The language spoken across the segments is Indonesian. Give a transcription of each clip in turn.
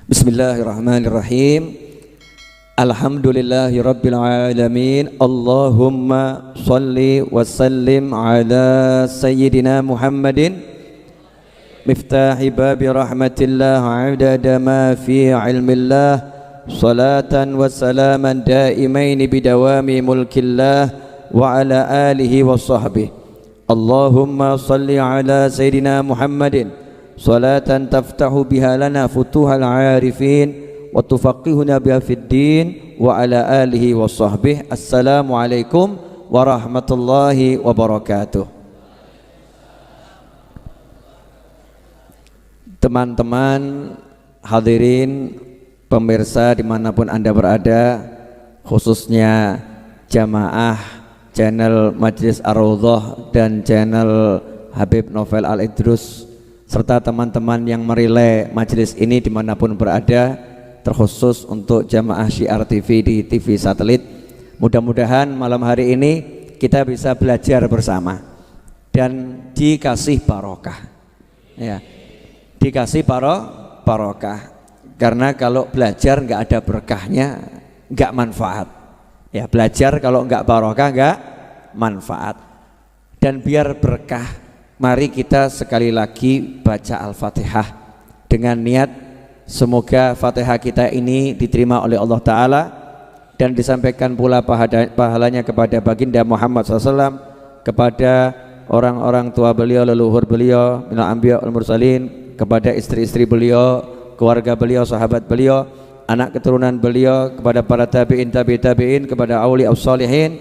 Bismillahirrahmanirrahim. Alhamdulillahi rabbil alamin. Allahumma salli wa sallim ala sayyidina Muhammadin miftahi babi rahmatillah adada ma fi ilmillah, salatan wa salaman daimaini bidawami mulkillah wa ala alihi wa sahbihi. Allahumma salli ala sayyidina Muhammadin salatan taftahu biha lana futuhal arifin wa tufaqihuna biha fid din wa ala alihi wa sahbihi. Assalamualaikum warahmatullahi wabarakatuh. Teman-teman hadirin pemirsa dimanapun Anda berada, khususnya jamaah channel Majlis Ar-Raudhah dan channel Habib Novel Al-Idrus, serta teman-teman yang merilai majelis ini dimanapun berada, terkhusus untuk jamaah Syiar TV di TV satelit. Mudah-mudahan malam hari ini kita bisa belajar bersama dan dikasih barokah, ya, dikasih barokah. Karena kalau belajar nggak ada berkahnya, nggak manfaat. Ya, belajar kalau nggak barokah nggak manfaat. Dan biar berkah, mari kita sekali lagi baca Al-Fatihah dengan niat semoga Fatihah kita ini diterima oleh Allah Ta'ala dan disampaikan pula pahalanya kepada baginda Muhammad SAW, kepada orang-orang tua beliau, leluhur beliau, minal anbiya wal mursalin, kepada istri-istri beliau, keluarga beliau, sahabat beliau, anak keturunan beliau, kepada para tabi'in, tabi'in, kepada awliya sholihin,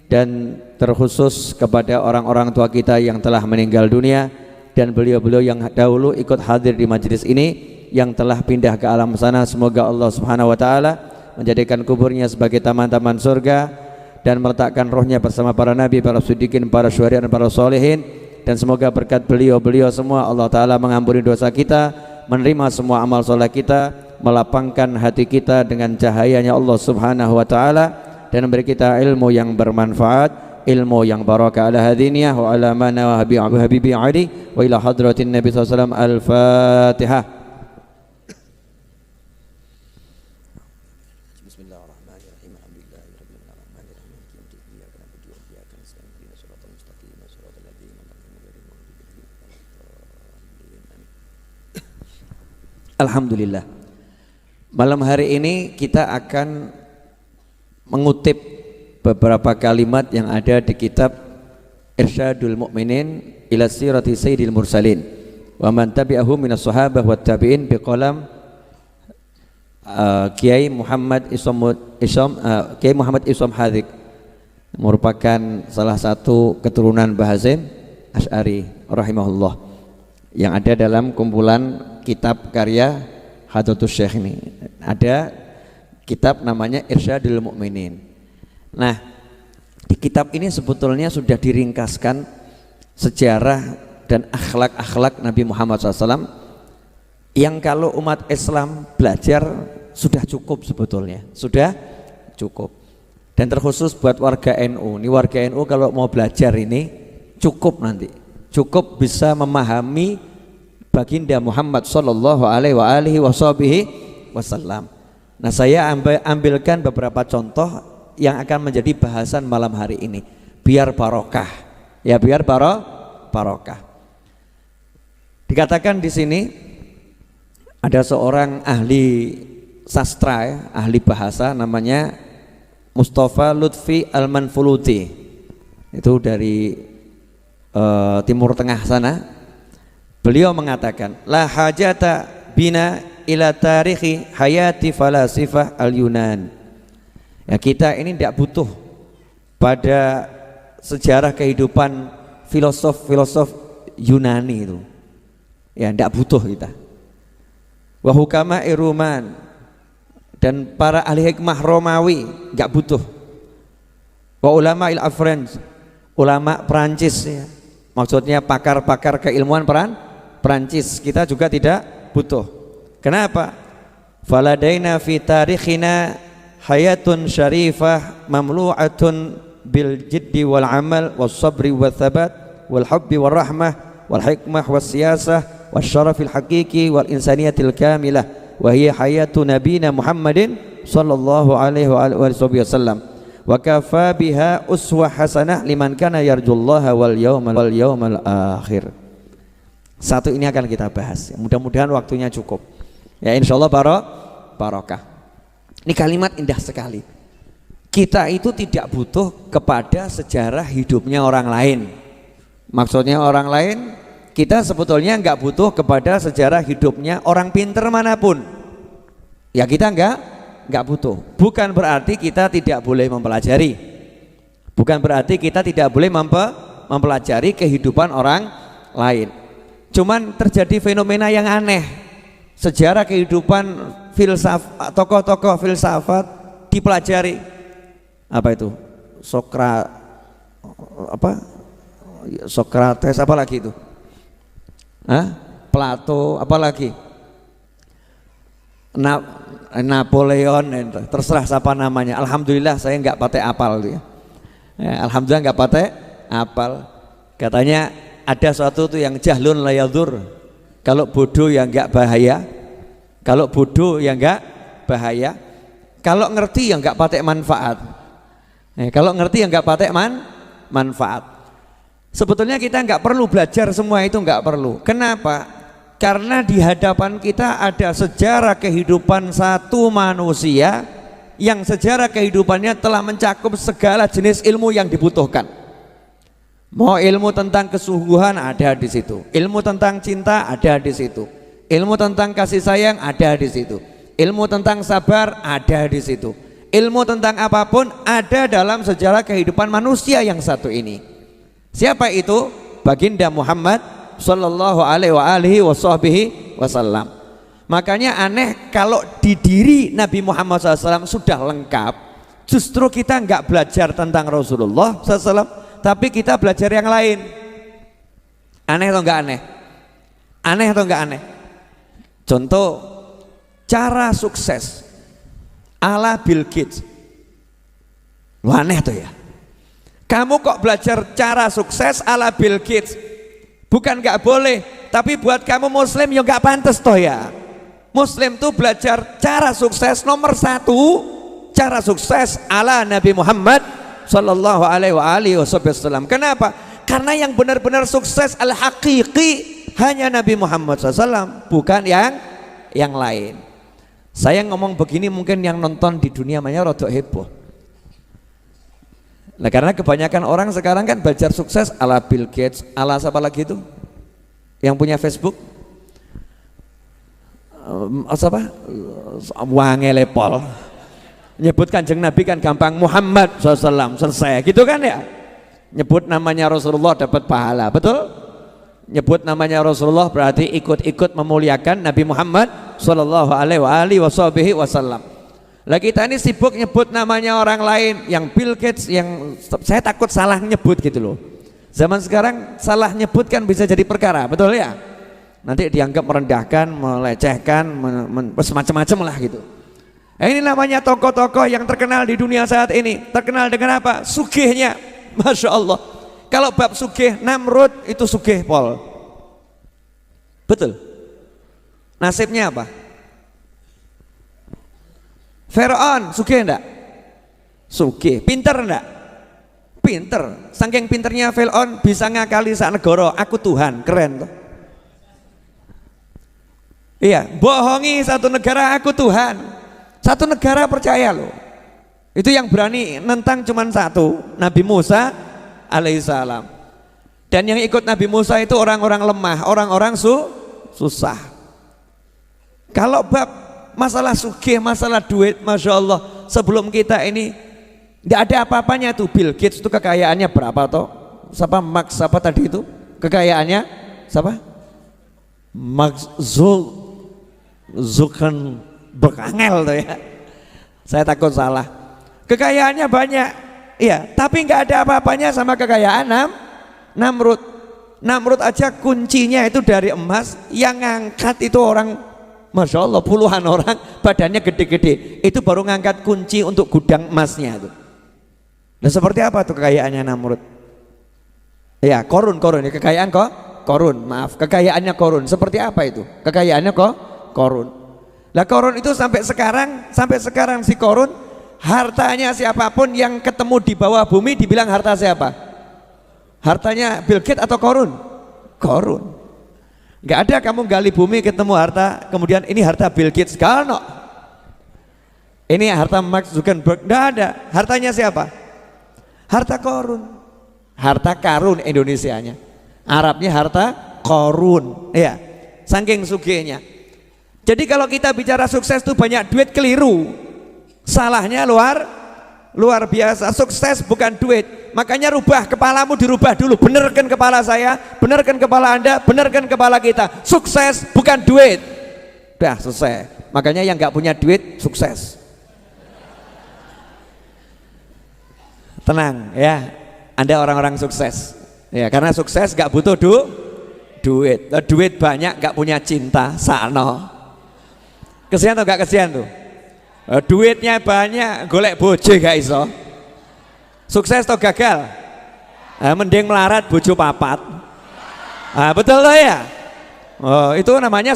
dan terkhusus kepada orang-orang tua kita yang telah meninggal dunia dan beliau-beliau yang dahulu ikut hadir di majelis ini yang telah pindah ke alam sana. Semoga Allah Subhanahu wa taala menjadikan kuburnya sebagai taman-taman surga dan meletakkan rohnya bersama para nabi, para siddiqin, para syuhada dan para sholihin. Dan semoga berkat beliau-beliau semua Allah taala mengampuni dosa kita, menerima semua amal soleh kita, melapangkan hati kita dengan cahayanya Allah Subhanahu wa taala, dan memberi kita ilmu yang bermanfaat, ilmu yang barakah. Ala hadiniyah wa ala mana wa habibi ali wa ila hadratin nabi sallallahu alaihi wasallam. Al-Fatihah. Bismillahirrahmanirrahim. Alhamdulillahirabbil alamin. Iyyaka na'budu wa iyyaka nasta'in. Ihdinas siratal mustaqim. Siratal ladzina an'amta 'alaihim. Alhamdulillah. Malam hari ini kita akan mengutip beberapa kalimat yang ada di kitab Irsyadul Mu'minin ila Sirati Sayyidil Mursalin wa man tabi'ahum minas sahabah wat tabi'in biqalam Kiai Muhammad Isom Hadik, merupakan salah satu keturunan Bahazim Asy'ari rahimahullah, yang ada dalam kumpulan kitab karya Hadratus Syekh ini. Ada kitab namanya Irsyadul Mu'minin. Nah, di kitab ini sebetulnya sudah diringkaskan sejarah dan akhlak-akhlak Nabi Muhammad SAW yang kalau umat Islam belajar sudah cukup, sebetulnya sudah cukup. Dan terkhusus buat warga NU, ini warga NU kalau mau belajar ini cukup, nanti cukup bisa memahami baginda Muhammad sallallahu alaihi wasallam. Nah, saya ambilkan beberapa contoh yang akan menjadi bahasan malam hari ini, biar barokah, ya, biar barokah. Dikatakan di sini ada seorang ahli sastra, ya, ahli bahasa, namanya Mustafa Lutfi Al-Manfuluti, itu dari Timur Tengah sana. Beliau mengatakan, la hajata bina ila tarikhi hayati falasifah al-Yunan. Ya, kita ini tidak butuh pada sejarah kehidupan filosof Yunani itu. Ya, tidak butuh kita. Wa hukama Iruman, dan para ahli hikmah Romawi nggak butuh. Wa ulama il-Afrans, ulama Perancis, ya. Maksudnya pakar-pakar keilmuan Perancis, kita juga tidak butuh. Kenapa? Faladaina fi tarikhina hayatun syarifah mamlu'atun bil jiddi wal amal was sabri wal thabat wal hubbi wal rahmah wal hikmah was siyasah was syarafil haqiqi wal insaniyatil kamilah wa hiya hayatu nabiyina Muhammadin sallallahu alaihi wasallam wa kafa biha uswah hasanah liman kana yarjullaha wal yawmal akhir. Satu ini akan kita bahas. Mudah-mudahan waktunya cukup. Ya insyaallah barokah. Ini kalimat indah sekali. Kita itu tidak butuh kepada sejarah hidupnya orang lain. Maksudnya orang lain, kita sebetulnya nggak butuh kepada sejarah hidupnya orang pinter manapun. Ya kita nggak butuh. Bukan berarti kita tidak boleh mempelajari. Bukan berarti kita tidak boleh mempelajari kehidupan orang lain. Cuman terjadi fenomena yang aneh. Sejarah kehidupan filsafat, tokoh-tokoh filsafat dipelajari. Apa itu? Sokrates apa lagi itu? Plato apa lagi? Napoleon, terserah siapa namanya. Alhamdulillah saya nggak pakai apal ya. Alhamdulillah nggak pakai apal. Katanya ada suatu tuh yang jahlun layadur. Kalau bodoh yang nggak bahaya. Kalau bodoh yang nggak bahaya. Kalau ngerti yang nggak pakai manfaat. Kalau ngerti yang nggak pakai manfaat. Sebetulnya kita nggak perlu belajar semua itu, nggak perlu. Kenapa? Karena di hadapan kita ada sejarah kehidupan satu manusia yang sejarah kehidupannya telah mencakup segala jenis ilmu yang dibutuhkan. Mau ilmu tentang kesungguhan ada di situ, ilmu tentang cinta ada di situ, ilmu tentang kasih sayang ada di situ, ilmu tentang sabar ada di situ, ilmu tentang apapun ada dalam sejarah kehidupan manusia yang satu ini. Siapa itu? Baginda Muhammad sallallahu alaihi wasallam. Makanya aneh kalau di diri Nabi Muhammad SAW sudah lengkap, justru kita nggak belajar tentang Rasulullah SAW, tapi kita belajar yang lain. Aneh atau enggak aneh? Aneh atau enggak aneh? Contoh cara sukses ala Bill Gates. Wah, aneh tuh ya. Kamu kok belajar cara sukses ala Bill Gates? Bukan enggak boleh, tapi buat kamu muslim ya enggak pantas toh ya. Muslim tuh belajar cara sukses nomor 1, cara sukses ala Nabi Muhammad sallallahu alaihi wasallam. Kenapa? Karena yang benar-benar sukses al-haqiqi hanya Nabi Muhammad SAW, bukan yang lain. Saya ngomong begini mungkin yang nonton di dunia banyak rodok heboh. Nah, karena kebanyakan orang sekarang kan belajar sukses ala Bill Gates, ala siapa lagi itu? Yang punya Facebook? Siapa? Wangelepol. Nyebut kanjeng Nabi kan gampang, Muhammad SAW, selesai gitu kan ya. Nyebut namanya Rasulullah dapat pahala, betul? Nyebut namanya Rasulullah berarti ikut-ikut memuliakan Nabi Muhammad sallallahu alaihi wasallam. Lah kita ini sibuk nyebut namanya orang lain, yang Bill Gates, yang saya takut salah nyebut gitu loh. Zaman sekarang salah nyebut kan bisa jadi perkara, betul ya? Nanti dianggap merendahkan, melecehkan, macam-macam lah gitu. Ini namanya tokoh-tokoh yang terkenal di dunia saat ini. Terkenal dengan apa? Sugihnya, Masya Allah. Kalau bab sugih, Namrud itu sugih pol. Betul. Nasibnya apa? Firaun sugih enggak? Sugih. Pinter enggak? Pinter. Saking pinternya Firaun bisa ngakali sak negara, aku Tuhan, keren tuh. Iya, bohongi satu negara, aku Tuhan. Satu negara percaya loh. Itu yang berani nentang cuman satu, Nabi Musa alaihissalam. Dan yang ikut Nabi Musa itu orang-orang lemah, orang-orang susah. Kalau bab masalah sugih, masalah duit, Masya Allah, sebelum kita ini tidak ada apa-apanya tuh. Bill Gates itu kekayaannya berapa toh? Siapa Max apa tadi itu? Kekayaannya siapa? Max Zuckerberg tuh ya. Saya takut salah. Kekayaannya banyak, iya, tapi nggak ada apa-apanya sama kekayaan Namrud. Namrud aja kuncinya itu dari emas, yang ngangkat itu orang, Masya Allah, puluhan orang, badannya gede-gede, itu baru ngangkat kunci untuk gudang emasnya itu. Nah, seperti apa tuh kekayaannya Namrud? Ya, Korun ya, kekayaan Korun, maaf, kekayaannya Korun. Seperti apa itu? Kekayaannya Korun. Lah Korun itu sampai sekarang si Korun, hartanya siapapun yang ketemu di bawah bumi dibilang harta siapa? Hartanya Bill Gates atau Korun? Korun. Nggak ada kamu gali bumi ketemu harta kemudian ini harta Bill Gates, no. Ini harta Mark Zuckerberg, nggak ada. Hartanya siapa? Harta Korun. Harta karun Indonesianya. Arabnya harta Korun. Ya, saking sugihnya. Jadi kalau kita bicara sukses itu banyak duit, keliru. Salahnya luar biasa. Sukses bukan duit. Makanya rubah kepalamu, dirubah dulu. Benerkan kepala saya, benerkan kepala Anda, benerkan kepala kita. Sukses bukan duit. Udah selesai. Makanya yang nggak punya duit sukses. Tenang ya, Anda orang-orang sukses. Ya, karena sukses nggak butuh duit. Duit banyak nggak punya cinta, sakno. Kesian atau gak kesian tuh? Duitnya banyak, golek bojo gak iso. Sukses atau gagal? Mending melarat bojo papat. Betul loh ya? Oh, itu namanya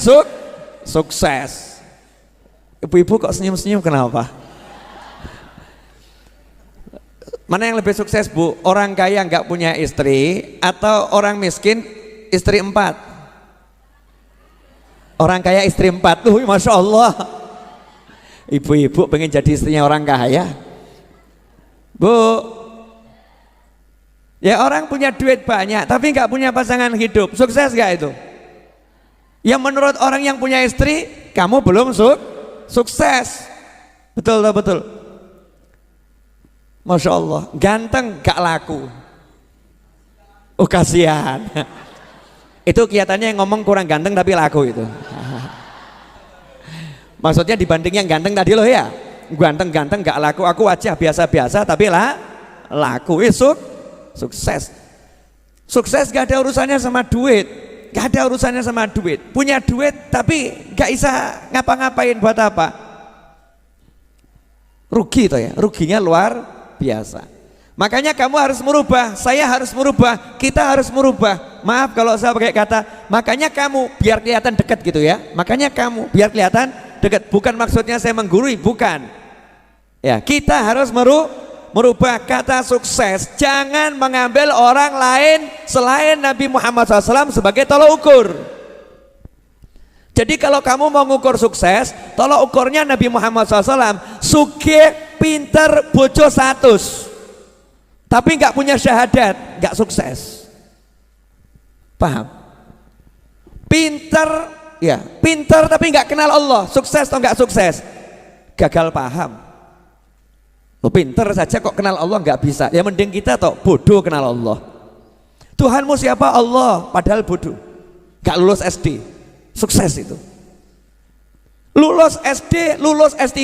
sukses. Ibu-ibu kok senyum-senyum kenapa? Mana yang lebih sukses bu? Orang kaya nggak punya istri atau orang miskin istri 4? Orang kaya istri 4 tuh, masya Allah. Ibu-ibu pengen jadi istrinya orang kaya, bu. Ya orang punya duit banyak tapi nggak punya pasangan hidup, sukses gak itu? Yang menurut orang yang punya istri, kamu belum sukses. Betul tak betul? Masya Allah, ganteng gak laku. Oh kasihan. Itu kelihatannya yang ngomong kurang ganteng tapi laku itu. Maksudnya dibanding yang ganteng tadi loh ya. Ganteng-ganteng gak laku, aku wajah biasa-biasa tapi laku. Sukses. Sukses gak ada urusannya sama duit. Gak ada urusannya sama duit. Punya duit tapi gak bisa ngapa-ngapain buat apa? Rugi toh ya, ruginya luar biasa. Makanya kamu harus merubah, saya harus merubah, kita harus merubah. Maaf kalau saya pakai kata, makanya kamu biar kelihatan dekat gitu ya. Makanya kamu biar kelihatan dekat. Bukan maksudnya saya menggurui, bukan. Ya, kita harus merubah kata sukses. Jangan mengambil orang lain selain Nabi Muhammad SAW sebagai tolok ukur. Jadi kalau kamu mau mengukur sukses, tolok ukurnya Nabi Muhammad SAW. Sugih, pinter, bojo 100. Tapi nggak punya syahadat, nggak sukses. Paham? Pinter, ya, pinter tapi nggak kenal Allah, sukses atau nggak sukses? Gagal paham. Lo pinter saja kok kenal Allah nggak bisa. Ya mending kita toh bodoh kenal Allah. Tuhanmu siapa? Allah, padahal bodoh. Nggak lulus SD, sukses itu. Lulus SD, lulus S3.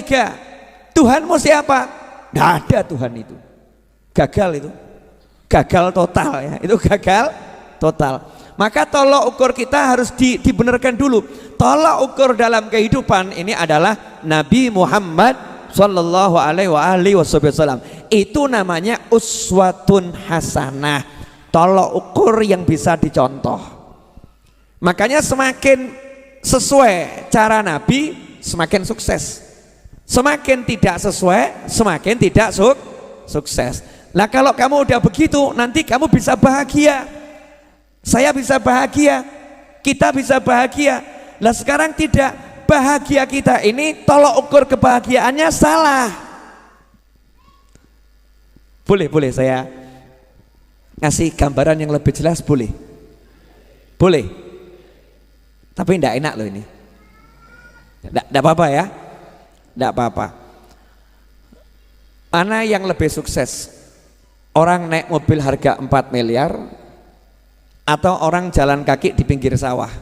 Tuhanmu siapa? Nggak ada Tuhan itu. Gagal itu, gagal total ya, itu gagal total. Maka tolok ukur kita harus dibenarkan dulu. Tolok ukur dalam kehidupan ini adalah Nabi Muhammad Sallallahu Alaihi Wasallam. Itu namanya uswatun hasanah, tolok ukur yang bisa dicontoh. Makanya semakin sesuai cara Nabi semakin sukses, semakin tidak sesuai semakin tidak sukses. Nah kalau kamu udah begitu, nanti kamu bisa bahagia. Saya bisa bahagia, kita bisa bahagia. Nah sekarang tidak, bahagia kita ini tolok ukur kebahagiaannya salah. Boleh saya ngasih gambaran yang lebih jelas, boleh? Boleh. Tapi enggak enak loh ini. Enggak apa-apa ya. Enggak apa-apa. Mana yang lebih sukses? Orang naik mobil harga 4 miliar atau orang jalan kaki di pinggir sawah?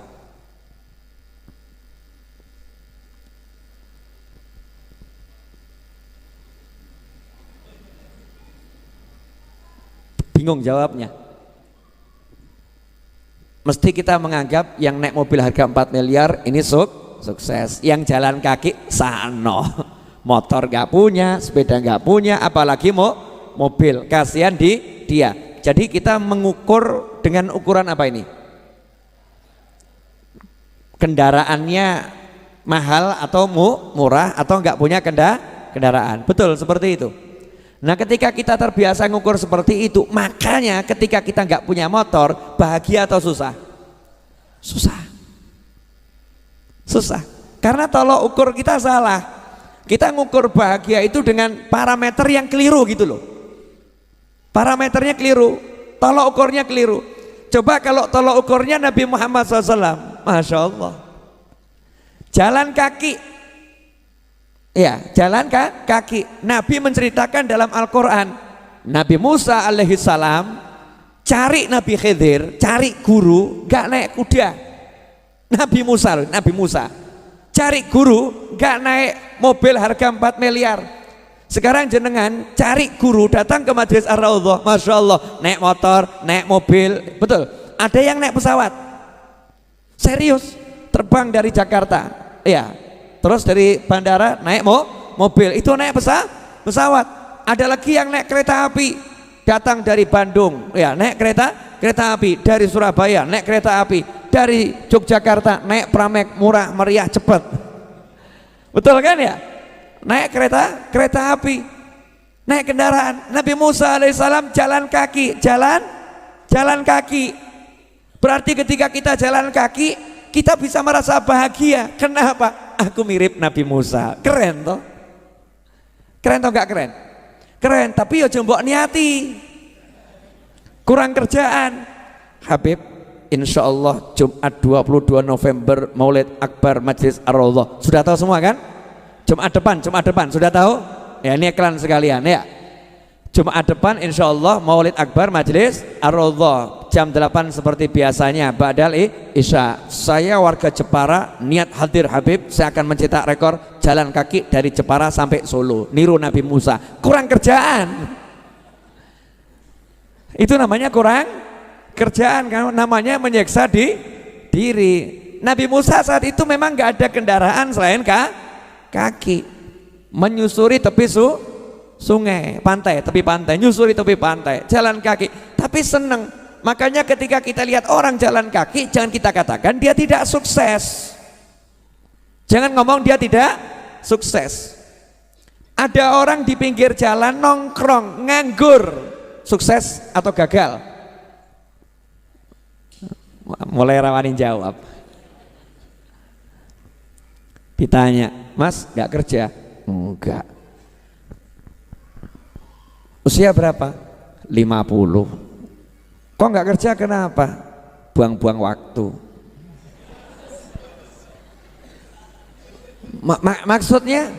Bingung jawabnya. Mesti kita menganggap yang naik mobil harga 4 miliar ini sukses. Yang jalan kaki sano. Motor gak punya, sepeda gak punya, apalagi mobil, kasihan dia. Jadi kita mengukur dengan ukuran apa ini? Kendaraannya mahal atau murah atau nggak punya kendaraan. Betul seperti itu. Nah ketika kita terbiasa ngukur seperti itu, makanya ketika kita nggak punya motor, bahagia atau susah? Susah karena tolok ukur kita salah. Kita ngukur bahagia itu dengan parameter yang keliru gitu loh. Parameternya keliru, tolok ukurnya keliru. Coba kalau tolok ukurnya Nabi Muhammad SAW, Masya Allah, jalan kaki, ya jalan kaki. Nabi menceritakan dalam Al-Quran, Nabi Musa alaihissalam cari Nabi Khidir, cari guru, gak naik kuda. Nabi Musa cari guru, gak naik mobil harga 4 miliar. Sekarang jenengan cari guru datang ke Majelis Ar-Raudhah, Masya Allah, naik motor, naik mobil, betul. Ada yang naik pesawat, serius, terbang dari Jakarta, ya. Terus dari bandara naik mobil, itu naik pesawat. Ada lagi yang naik kereta api, datang dari Bandung, ya naik kereta api, dari Surabaya naik kereta api, dari Yogyakarta naik Pramek, murah, meriah, cepat. Betul kan ya? Naik kereta api, naik kendaraan. Nabi Musa alaihissalam jalan kaki. Berarti ketika kita jalan kaki, kita bisa merasa bahagia. Kenapa? Aku mirip Nabi Musa. Keren toh? Keren toh gak keren? Keren, tapi ya jembok niati. Kurang kerjaan. Habib, insya Allah Jumat 22 November Maulid Akbar Majelis Ar-Raudhah. Sudah tahu semua kan? Jumat depan sudah tahu? Ya ini iklan sekalian ya. Jumat depan insya Allah Maulid Akbar Majelis Ar-Raudhah jam 8 seperti biasanya Ba'dal Isya. Saya warga Jepara niat hadir Habib, saya akan mencetak rekor jalan kaki dari Jepara sampai Solo, niru Nabi Musa. Kurang kerjaan. Itu namanya kurang kerjaan, kan? Namanya menyiksa diri. Nabi Musa saat itu memang nggak ada kendaraan selain kaki, menyusuri tepi sungai, tepi pantai, nyusuri tepi pantai, jalan kaki, tapi seneng. Makanya ketika kita lihat orang jalan kaki, jangan kita katakan dia tidak sukses, jangan ngomong dia tidak sukses. Ada orang di pinggir jalan nongkrong, nganggur, sukses atau gagal? Mulai rawanin jawab. Ditanya, Mas gak kerja? Enggak. Usia berapa? 50. Kok gak kerja kenapa? Buang-buang waktu. Maksudnya?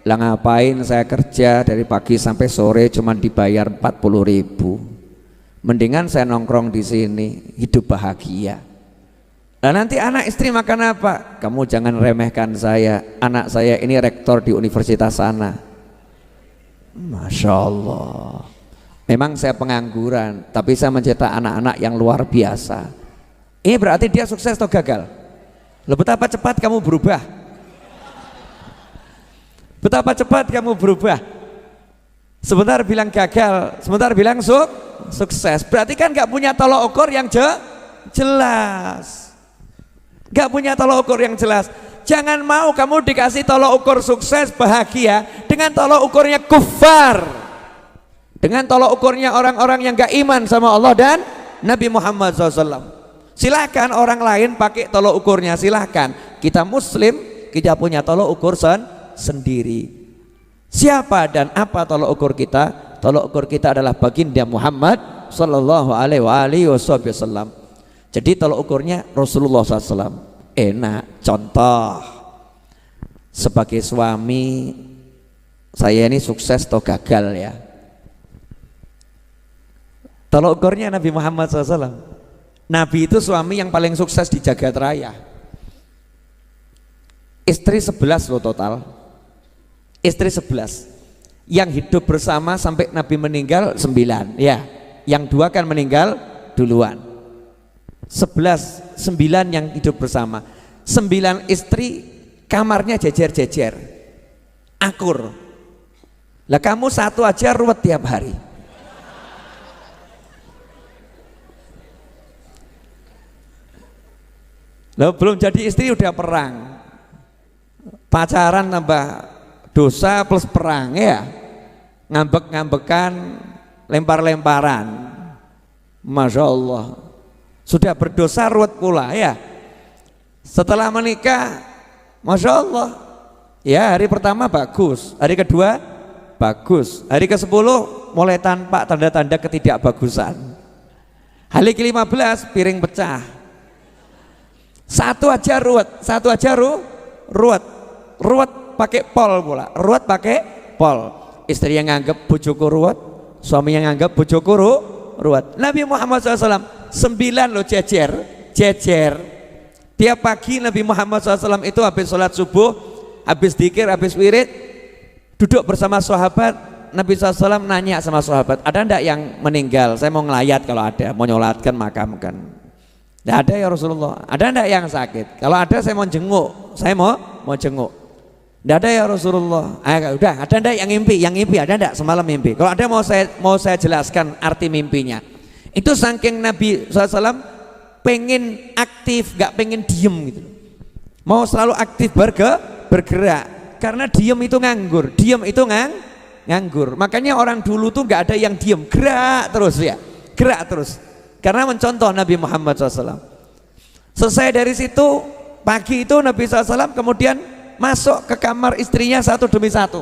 Lah ngapain saya kerja dari pagi sampai sore cuma dibayar 40.000. Mendingan saya nongkrong di sini, hidup bahagia. Nah nanti anak istri makan apa? Kamu jangan remehkan saya, anak saya ini rektor di universitas sana. Masya Allah. Memang saya pengangguran, tapi saya mencetak anak-anak yang luar biasa. Ini berarti dia sukses atau gagal? Loh, betapa cepat kamu berubah. Betapa cepat kamu berubah. Sebentar bilang gagal, sebentar bilang sukses. Berarti kan gak punya tolok ukur yang jelas. Gak punya tolok ukur yang jelas. Jangan mau kamu dikasih tolok ukur sukses bahagia dengan tolok ukurnya kufar, dengan tolok ukurnya orang-orang yang gak iman sama Allah dan Nabi Muhammad SAW. Silahkan orang lain pakai tolok ukurnya, silahkan. Kita muslim, kita punya tolok ukur sendiri. Siapa dan apa tolok ukur kita? Tolok ukur kita adalah baginda Muhammad Sallallahu Alaihi Wasallam. Jadi tolok ukurnya Rasulullah SAW. Enak. Contoh, sebagai suami saya ini sukses atau gagal ya? Tolok ukurnya Nabi Muhammad SAW. Nabi itu suami yang paling sukses di jagat raya. Istri 11 loh total. Istri 11. Yang hidup bersama sampai Nabi meninggal 9 ya. Yang 2 kan meninggal duluan. 9 yang hidup bersama. 9 istri, kamarnya jejer-jejer, akur. Lah kamu satu aja ruwet tiap hari. Lah belum jadi istri udah perang. pacaran tambah dosa plus perang ya, ngambek-ngambekan, lempar-lemparan, Masya Allah, sudah berdosa ruwet pula ya. Setelah menikah, Masya Allah ya, hari pertama bagus, hari kedua bagus, hari ke-10 mulai tanpa tanda-tanda ketidakbagusan, hari ke-15 piring pecah, satu aja ruwet pakai pol pula, ruwet pakai pol. Istri yang nganggap bojoku ruwet, suami yang nganggap bojoku ruwet. Nabi Muhammad SAW 9 loh, jejer. Tiap pagi Nabi Muhammad SAW itu habis sholat subuh, habis dzikir, habis wirid, duduk bersama sahabat. Nabi SAW nanya sama sahabat, ada enggak yang meninggal? Saya mau ngelayat, kalau ada, mau nyolatkan, makamkan. Tidak ada ya Rasulullah. Ada enggak yang sakit? Kalau ada saya mau jenguk, saya mau jenguk. Tidak ada ya Rasulullah. Udah, ada enggak yang mimpi? Yang mimpi ada enggak semalam mimpi? Kalau ada mau saya jelaskan arti mimpinya. Itu saking Nabi SAW pengen aktif, gak pengen diem gitu. Mau selalu aktif bergerak. Karena diem itu nganggur, nganggur. Makanya orang dulu tuh gak ada yang diem, gerak terus. Karena mencontoh Nabi Muhammad SAW. Selesai dari situ, pagi itu Nabi SAW kemudian masuk ke kamar istrinya satu demi satu.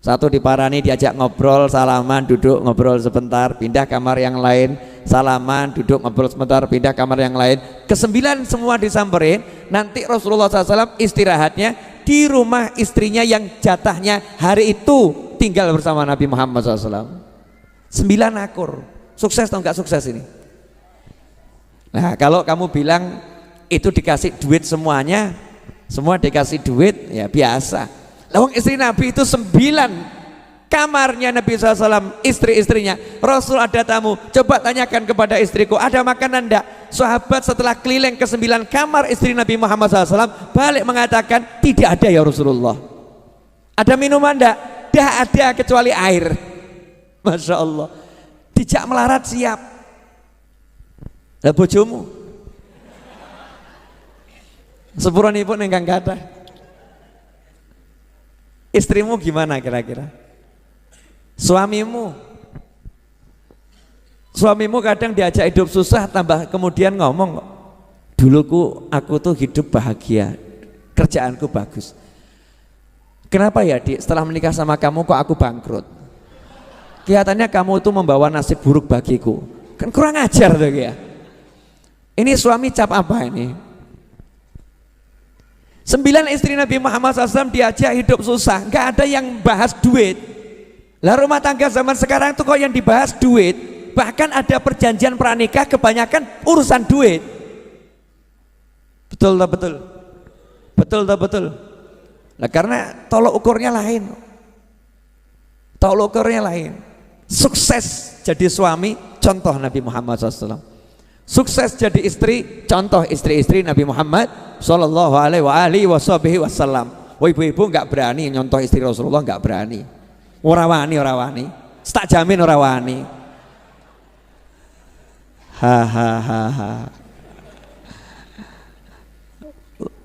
Satu diparani, diajak ngobrol, salaman, duduk ngobrol sebentar, pindah kamar yang lain, salaman, duduk ngobrol sebentar, pindah kamar yang lain. Ke-9 semua disamperin. Nanti Rasulullah SAW istirahatnya di rumah istrinya yang jatahnya hari itu tinggal bersama Nabi Muhammad SAW. 9 akur. Sukses atau enggak sukses ini? Nah, kalau kamu bilang itu dikasih duit semuanya, semua dikasih duit, ya biasa. Lawang istri Nabi itu 9 kamarnya Nabi SAW, istri-istrinya. Rasul ada tamu, coba tanyakan kepada istriku, ada makanan enggak? Sahabat setelah keliling ke 9 kamar istri Nabi Muhammad SAW balik mengatakan, tidak ada ya Rasulullah. Ada minuman enggak? Tidak ada kecuali air. Masya Allah. Dijak melarat siap. Lah bojomu sepuranipun ingkang kathah. Istrimu gimana kira-kira? Suamimu kadang diajak hidup susah, tambah kemudian ngomong, duluku aku tuh hidup bahagia, kerjaanku bagus. Kenapa ya Dik, setelah menikah sama kamu kok aku bangkrut? Kelihatannya kamu itu membawa nasib buruk bagiku. Kan kurang ajar tuh ya. Ini suami cap apa ini? 9 istri Nabi Muhammad SAW diajak hidup susah, nggak ada yang bahas duit. Lah rumah tangga zaman sekarang tuh kok yang dibahas duit. Bahkan ada perjanjian pranikah kebanyakan urusan duit. Betul. Nah, karena tolok ukurnya lain. Sukses jadi suami, contoh Nabi Muhammad SAW. Sukses jadi istri, contoh istri-istri Nabi Muhammad Sallallahu Alaihi Wasallam. Ibu-ibu nggak berani nyontoh istri Rasulullah, nggak berani. Ora wani. Tak jamin ora wani.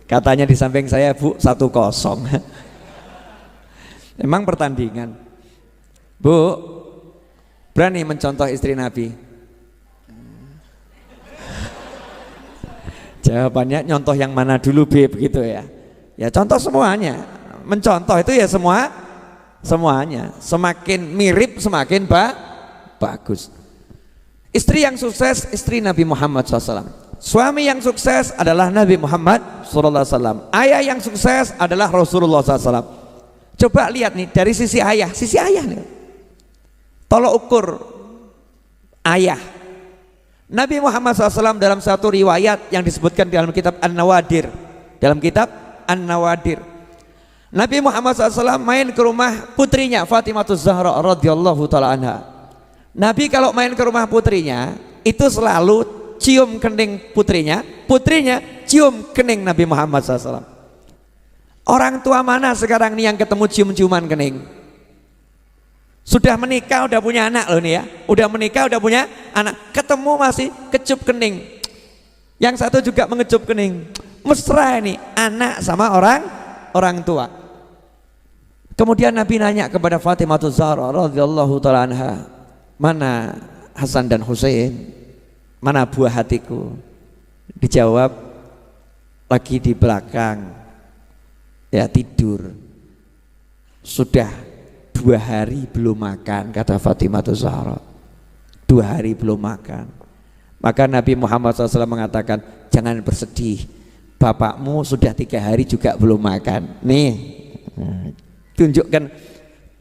Katanya di samping saya, Bu, 1-0. Memang pertandingan. Bu, berani mencontoh istri Nabi? Jawabannya nyontoh yang mana dulu, B, begitu ya. Ya contoh semuanya. Mencontoh itu ya semuanya. Semakin mirip semakin bagus. Istri yang sukses, istri Nabi Muhammad SAW. Suami yang sukses adalah Nabi Muhammad SAW. Ayah yang sukses adalah Rasulullah SAW. Coba lihat nih dari sisi ayah nih. Tolok ukur ayah. Nabi Muhammad SAW dalam satu riwayat yang disebutkan dalam kitab An-Nawadir, Nabi Muhammad SAW main ke rumah putrinya Fatimah Zahra radhiyallahu taala anha. Nabi kalau main ke rumah putrinya itu selalu cium kening putrinya cium kening Nabi Muhammad SAW. Orang tua mana sekarang nih yang ketemu cium-ciuman kening? Sudah menikah, udah punya anak loh nih ya. Udah menikah, udah punya anak, ketemu masih kecup kening. Yang satu juga mengecup kening. Mesra ini anak sama orang orang tua. Kemudian Nabi nanya kepada Fatimah Zahra radhiyallahu taala anha, mana Hasan dan Husain, mana buah hatiku? Dijawab, lagi di belakang, ya tidur. Sudah 2 hari belum makan, kata Fatimah Zahra. 2 hari belum makan. Maka Nabi Muhammad SAW mengatakan, jangan bersedih, bapakmu sudah 3 hari juga belum makan. Nih, tunjukkan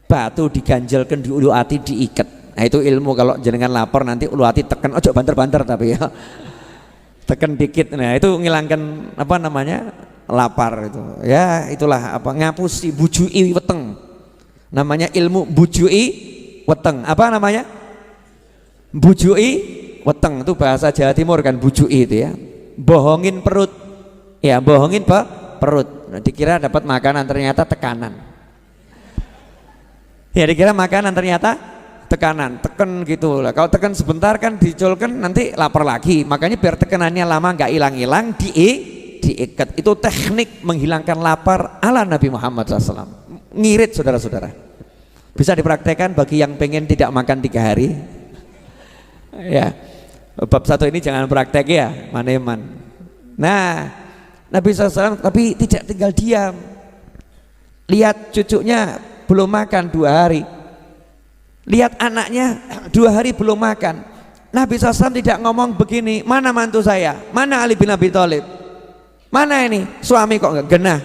batu diganjelkan di ulu hati diikat. Nah itu ilmu, kalau jenengan lapar nanti ulu hati tekan, ojo banter-banter tapi ya tekan dikit. Nah itu ngilangkan apa namanya lapar itu. Ya itulah apa, ngapusi bujui weteng. Namanya ilmu bujui weteng. Apa namanya? Bujui weteng, itu bahasa Jawa Timur kan, bujui itu ya. Bohongin perut. Ya, bohongin perut. Nah, dikira dapat makanan, ternyata tekanan. Ya dikira makanan, ternyata tekanan, teken gitu lah. Kalau tekan sebentar kan dicolkan nanti lapar lagi. Makanya biar tekanannya lama nggak hilang-hilang, diikat. Itu teknik menghilangkan lapar ala Nabi Muhammad SAW. Ngirit saudara-saudara. Bisa dipraktekkan bagi yang pengen tidak makan 3 hari. Ya, bab 1 ini jangan praktek ya, maneman. Nah, Nabi SAW tapi tidak tinggal diam. Lihat cucunya belum makan 2 hari, lihat anaknya 2 hari belum makan. Nabi SAW tidak ngomong begini, mana mantu saya, mana Ali bin Abi Thalib, mana ini suami kok nggak genah,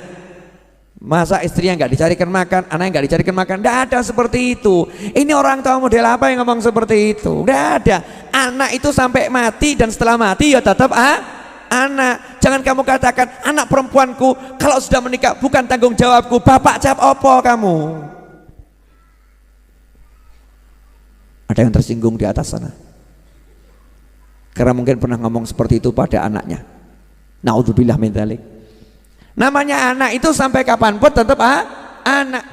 masa istrinya nggak dicarikan makan, anaknya nggak dicarikan makan. Tidak ada seperti itu. Ini orang tua model apa yang ngomong seperti itu? Tidak ada. Anak itu sampai mati, dan setelah mati ya tetap anak. Jangan kamu katakan anak perempuanku kalau sudah menikah bukan tanggung jawabku. Bapak jawab opo kamu? Ada yang tersinggung di atas sana karena mungkin pernah ngomong seperti itu pada anaknya. Naudzubillah min dzalik. Namanya anak itu sampai kapanpun tetap anak.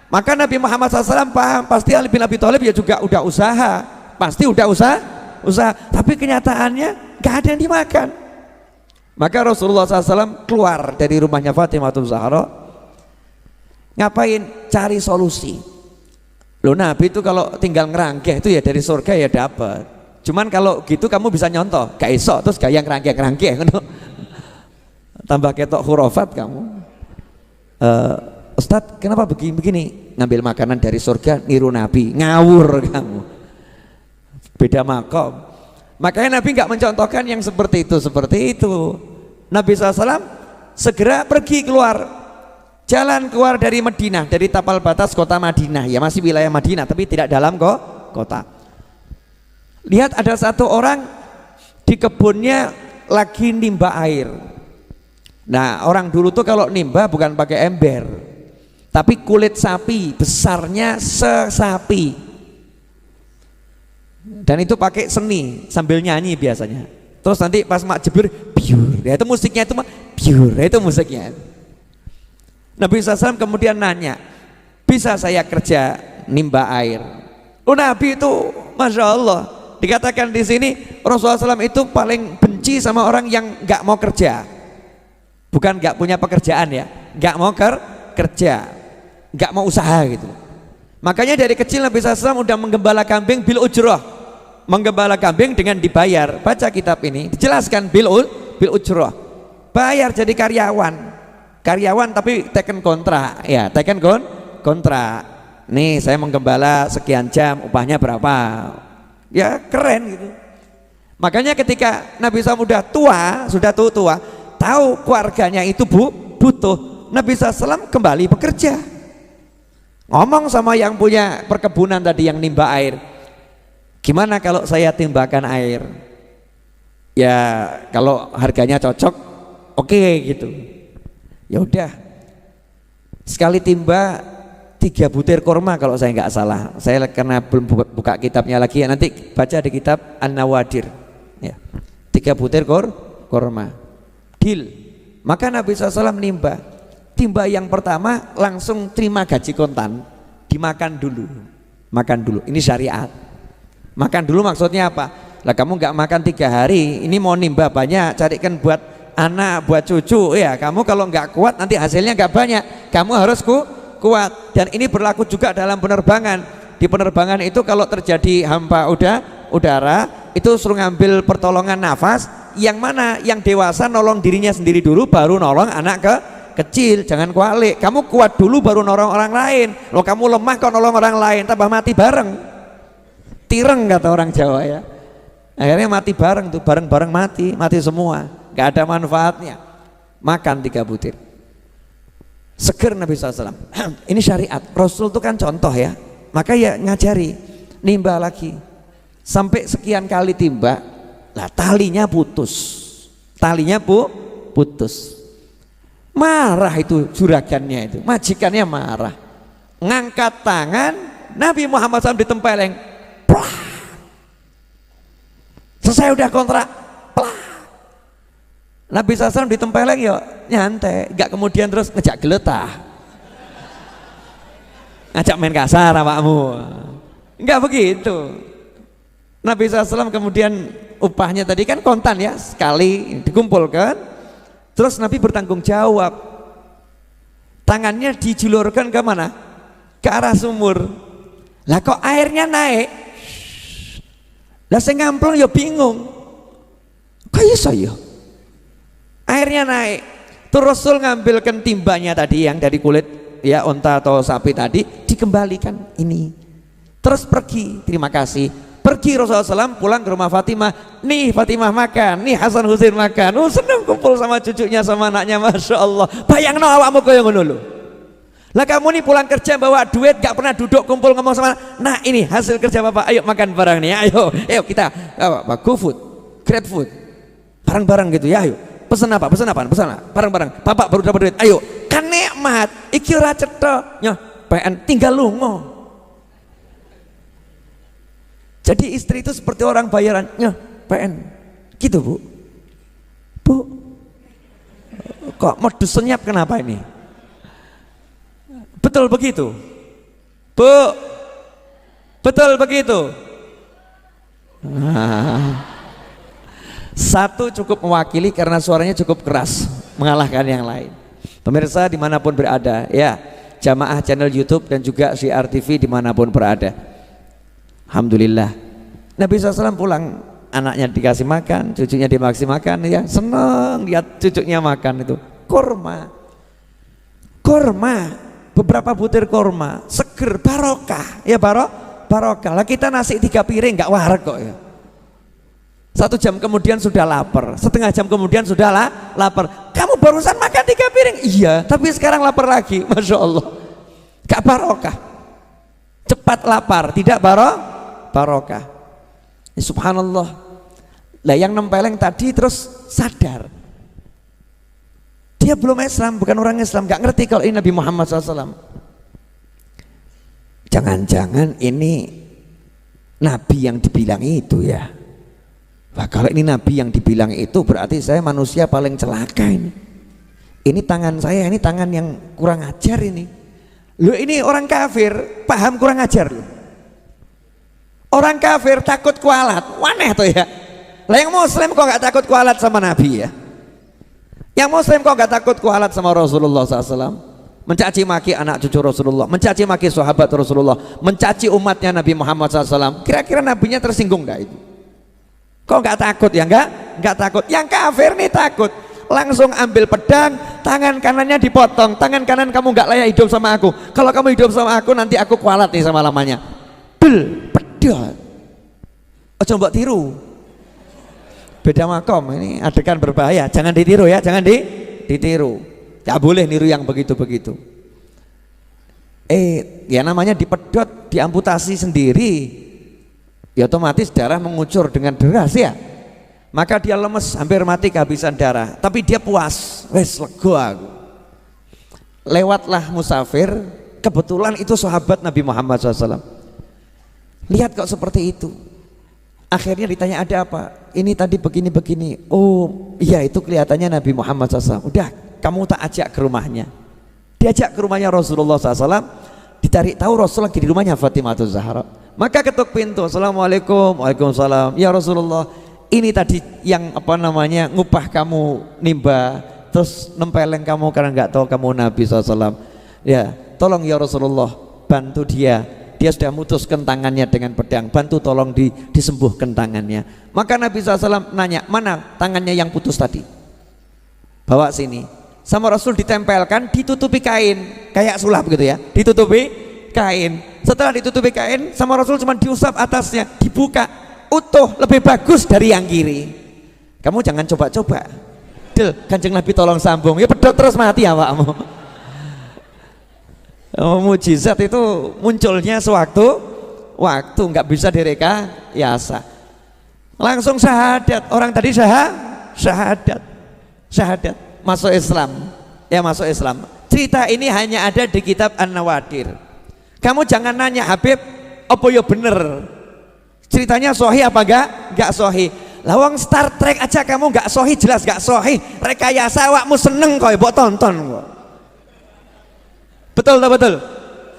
Maka Nabi Muhammad SAW paham, pasti Ali bin Abi Thalib ya juga udah usaha, pasti udah usaha, tapi kenyataannya gak ada yang dimakan. Maka Rasulullah SAW keluar dari rumahnya Fatimah Zahra. Ngapain? Cari solusi. Loh, Nabi itu kalau tinggal ngerangkeh itu ya dari surga ya dapat. Cuman kalau gitu kamu bisa nyontoh, gak iso terus gaya ngerangkeh tambah ketok khurafat kamu. Ustadz kenapa begini ngambil makanan dari surga niru Nabi, ngawur kamu, beda makom. Makanya Nabi nggak mencontohkan yang seperti itu. Nabi SAW segera pergi keluar, jalan keluar dari Madinah, dari tapal batas kota Madinah, ya masih wilayah Madinah tapi tidak dalam kota. Lihat ada satu orang di kebunnya lagi nimba air. Nah orang dulu tuh kalau nimba bukan pakai ember, tapi kulit sapi, besarnya sesapi. Dan itu pakai seni sambil nyanyi biasanya. Terus nanti pas mak jebur biur, ya itu musiknya itu biur, ya itu musiknya. Nabi SAW kemudian nanya, bisa saya kerja nimba air? Nabi itu masya Allah, dikatakan di sini Rasulullah SAW itu paling benci sama orang yang nggak mau kerja, bukan nggak punya pekerjaan ya, nggak mau kerja, nggak mau usaha gitu. Makanya dari kecil Nabi SAW udah menggembala kambing bil ujroh, menggembala kambing dengan dibayar. Baca kitab ini dijelaskan bil ujroh, bayar jadi karyawan tapi teken kontrak ya, teken kontrak. Nih saya menggembala sekian jam, upahnya berapa, ya keren gitu. Makanya ketika Nabi SAW sudah tua, tahu keluarganya itu butuh, Nabi SAW kembali bekerja. Ngomong sama yang punya perkebunan tadi yang nimba air, gimana kalau saya timbakan air? Ya kalau harganya cocok, oke gitu. Ya udah, sekali timba 3 butir kurma kalau saya nggak salah. Saya karena belum buka kitabnya lagi ya, nanti baca di kitab An-Nawadir ya. 3 butir kurma deal. Maka Nabi SAW nimba, timba yang pertama langsung terima gaji kontan, dimakan dulu, makan dulu. Ini syariat. Makan dulu maksudnya apa? Lah kamu nggak makan 3 hari, ini mau nimba banyak, carikan buat anak, buat cucu ya. Kamu kalau nggak kuat nanti hasilnya nggak banyak, kamu harus kuat. Dan ini berlaku juga dalam penerbangan. Di penerbangan itu kalau terjadi hampa udara itu suruh ngambil pertolongan nafas, yang mana yang dewasa nolong dirinya sendiri dulu baru nolong anak kecil. Jangan kualik, kamu kuat dulu baru nolong orang lain. Loh, kamu lemah kok nolong orang lain, tambah mati bareng. Tireng kata orang Jawa ya. Akhirnya mati bareng tuh, bareng-bareng mati semua, nggak ada manfaatnya. Makan 3 butir. Seger Nabi SAW. Ini syariat, Rasul itu kan contoh ya. Maka ya ngajari, nimba lagi. Sampai sekian kali timba, lah talinya putus. Putus. Marah itu juragannya itu, majikannya marah. Ngangkat tangan, Nabi Muhammad SAW ditempeleng. Plah. Selesai udah kontrak, plah. Nabi SAW ditempeleng ya nyantai, nggak kemudian terus ngejak geletah, ngajak main kasar awakmu, nggak begitu. Nabi SAW kemudian upahnya tadi kan kontan ya, sekali dikumpulkan, terus Nabi bertanggung jawab, tangannya dijulurkan ke mana? Ke arah sumur. Lah kok airnya naik? Lah saya ngamplung ya bingung, kayak saya airnya naik. Terus Rasul ngambilkan timbanya tadi yang dari kulit ya onta atau sapi tadi, dikembalikan ini. Terus pergi, terima kasih. Pergi Rasulullah SAW pulang ke rumah Fatimah. Nih Fatimah makan, nih Hasan Husain makan. Oh seneng kumpul sama cucunya sama anaknya, masya Allah. Bayang no awakmu kaya ngono lho. Lah kamu nih pulang kerja bawa duit, gak pernah duduk kumpul ngomong sama, nah ini hasil kerja bapak, ayo makan bareng nih, ayo kita go food, grab food, bareng-bareng gitu ya, ayo pesen apa, bareng-bareng, bapak baru dapat duit, ayo kan nikmat, iki ora cetha, nyoh PN tinggal lungo. Jadi istri itu seperti orang bayaran, nyoh PN, gitu bu, kok modus senyap kenapa ini? Betul begitu, Bu? Betul begitu? Satu cukup mewakili karena suaranya cukup keras, mengalahkan yang lain. Pemirsa dimanapun berada, ya, jamaah channel YouTube dan juga Syiar TV dimanapun berada. Alhamdulillah, Nabi SAW pulang, anaknya dikasih makan, cucunya dikasih makan, ya seneng lihat cucunya makan itu kurma. Beberapa butir korma, seger, barokah, ya barokah. Lah kita nasi 3 piring nggak warak kok ya. 1 jam kemudian sudah lapar, setengah jam kemudian sudah lapar. Kamu barusan makan 3 piring, iya, tapi sekarang lapar lagi, masya Allah. Gak barokah, cepat lapar, tidak barokah. Ya, subhanallah. Lah yang nempeleng tadi terus sadar. Dia belum Islam, bukan orang Islam, gak ngerti kalau ini Nabi Muhammad SAW. Jangan-jangan ini Nabi yang dibilang itu ya. Wah, kalau ini Nabi yang dibilang itu berarti saya manusia paling celaka ini. Ini tangan saya, ini tangan yang kurang ajar ini. Loh ini orang kafir, paham kurang ajar loh. Orang kafir takut kualat, waneh tuh ya. Lah yang muslim kok gak takut kualat sama Nabi ya. Yang muslim kok gak takut kualat sama Rasulullah SAW, mencaci maki anak cucu Rasulullah, mencaci maki sahabat Rasulullah, mencaci umatnya Nabi Muhammad SAW. Kira-kira nabinya tersinggung gak itu? Kok gak takut ya? Gak takut. Yang kafir nih takut, langsung ambil pedang, tangan kanannya dipotong, tangan kanan kamu gak layak hidup sama aku, kalau kamu hidup sama aku nanti aku kualat nih sama lamanya. Pedang. Ojo mbok tiru, beda makom, ini adegan berbahaya, jangan ditiru ya, jangan ditiru, gak boleh niru yang begitu-begitu. Ya namanya dipedot, diamputasi sendiri, ya otomatis darah mengucur dengan deras ya, maka dia lemes, hampir mati kehabisan darah, tapi dia puas, wes lega aku. Lewatlah musafir, kebetulan itu sahabat Nabi Muhammad SAW, lihat kok seperti itu. Akhirnya ditanya ada apa? Ini tadi begini-begini. Oh iya itu kelihatannya Nabi Muhammad SAW. Udah kamu tak ajak ke rumahnya. Diajak ke rumahnya Rasulullah SAW. Ditarik tahu Rasul lagi di rumahnya Fatimah Zahra. Maka ketuk pintu. Assalamualaikum. Waalaikumsalam. Ya Rasulullah, ini tadi yang apa namanya ngupah kamu nimba, terus nempeleng kamu karena nggak tahu kamu Nabi SAW. Ya, tolong ya Rasulullah, bantu dia. Dia sudah mutuskan tangannya dengan pedang, bantu tolong disembuhkan tangannya. Maka Nabi SAW nanya, mana tangannya yang putus tadi? Bawa sini. Sama Rasul ditempelkan, ditutupi kain, kayak sulap gitu ya, ditutupi kain. Setelah ditutupi kain, sama Rasul cuma diusap atasnya, dibuka, utuh, lebih bagus dari yang kiri. Kamu jangan coba-coba. Del, Kanjeng Nabi tolong sambung, ya pedot terus mati awakmu. Mujizat itu munculnya sewaktu-waktu, nggak bisa direkayasa. Langsung syahadat, orang tadi syahadat, masuk Islam, ya masuk Islam. Cerita ini hanya ada di kitab An-Nawadir. Kamu jangan nanya Habib, apa ya bener? Ceritanya sahih apa enggak sahih? Lawang Star Trek aja kamu enggak sahih, jelas enggak sahih. Rekayasa awakmu seneng kok, mbok tonton kok. Betul tak betul?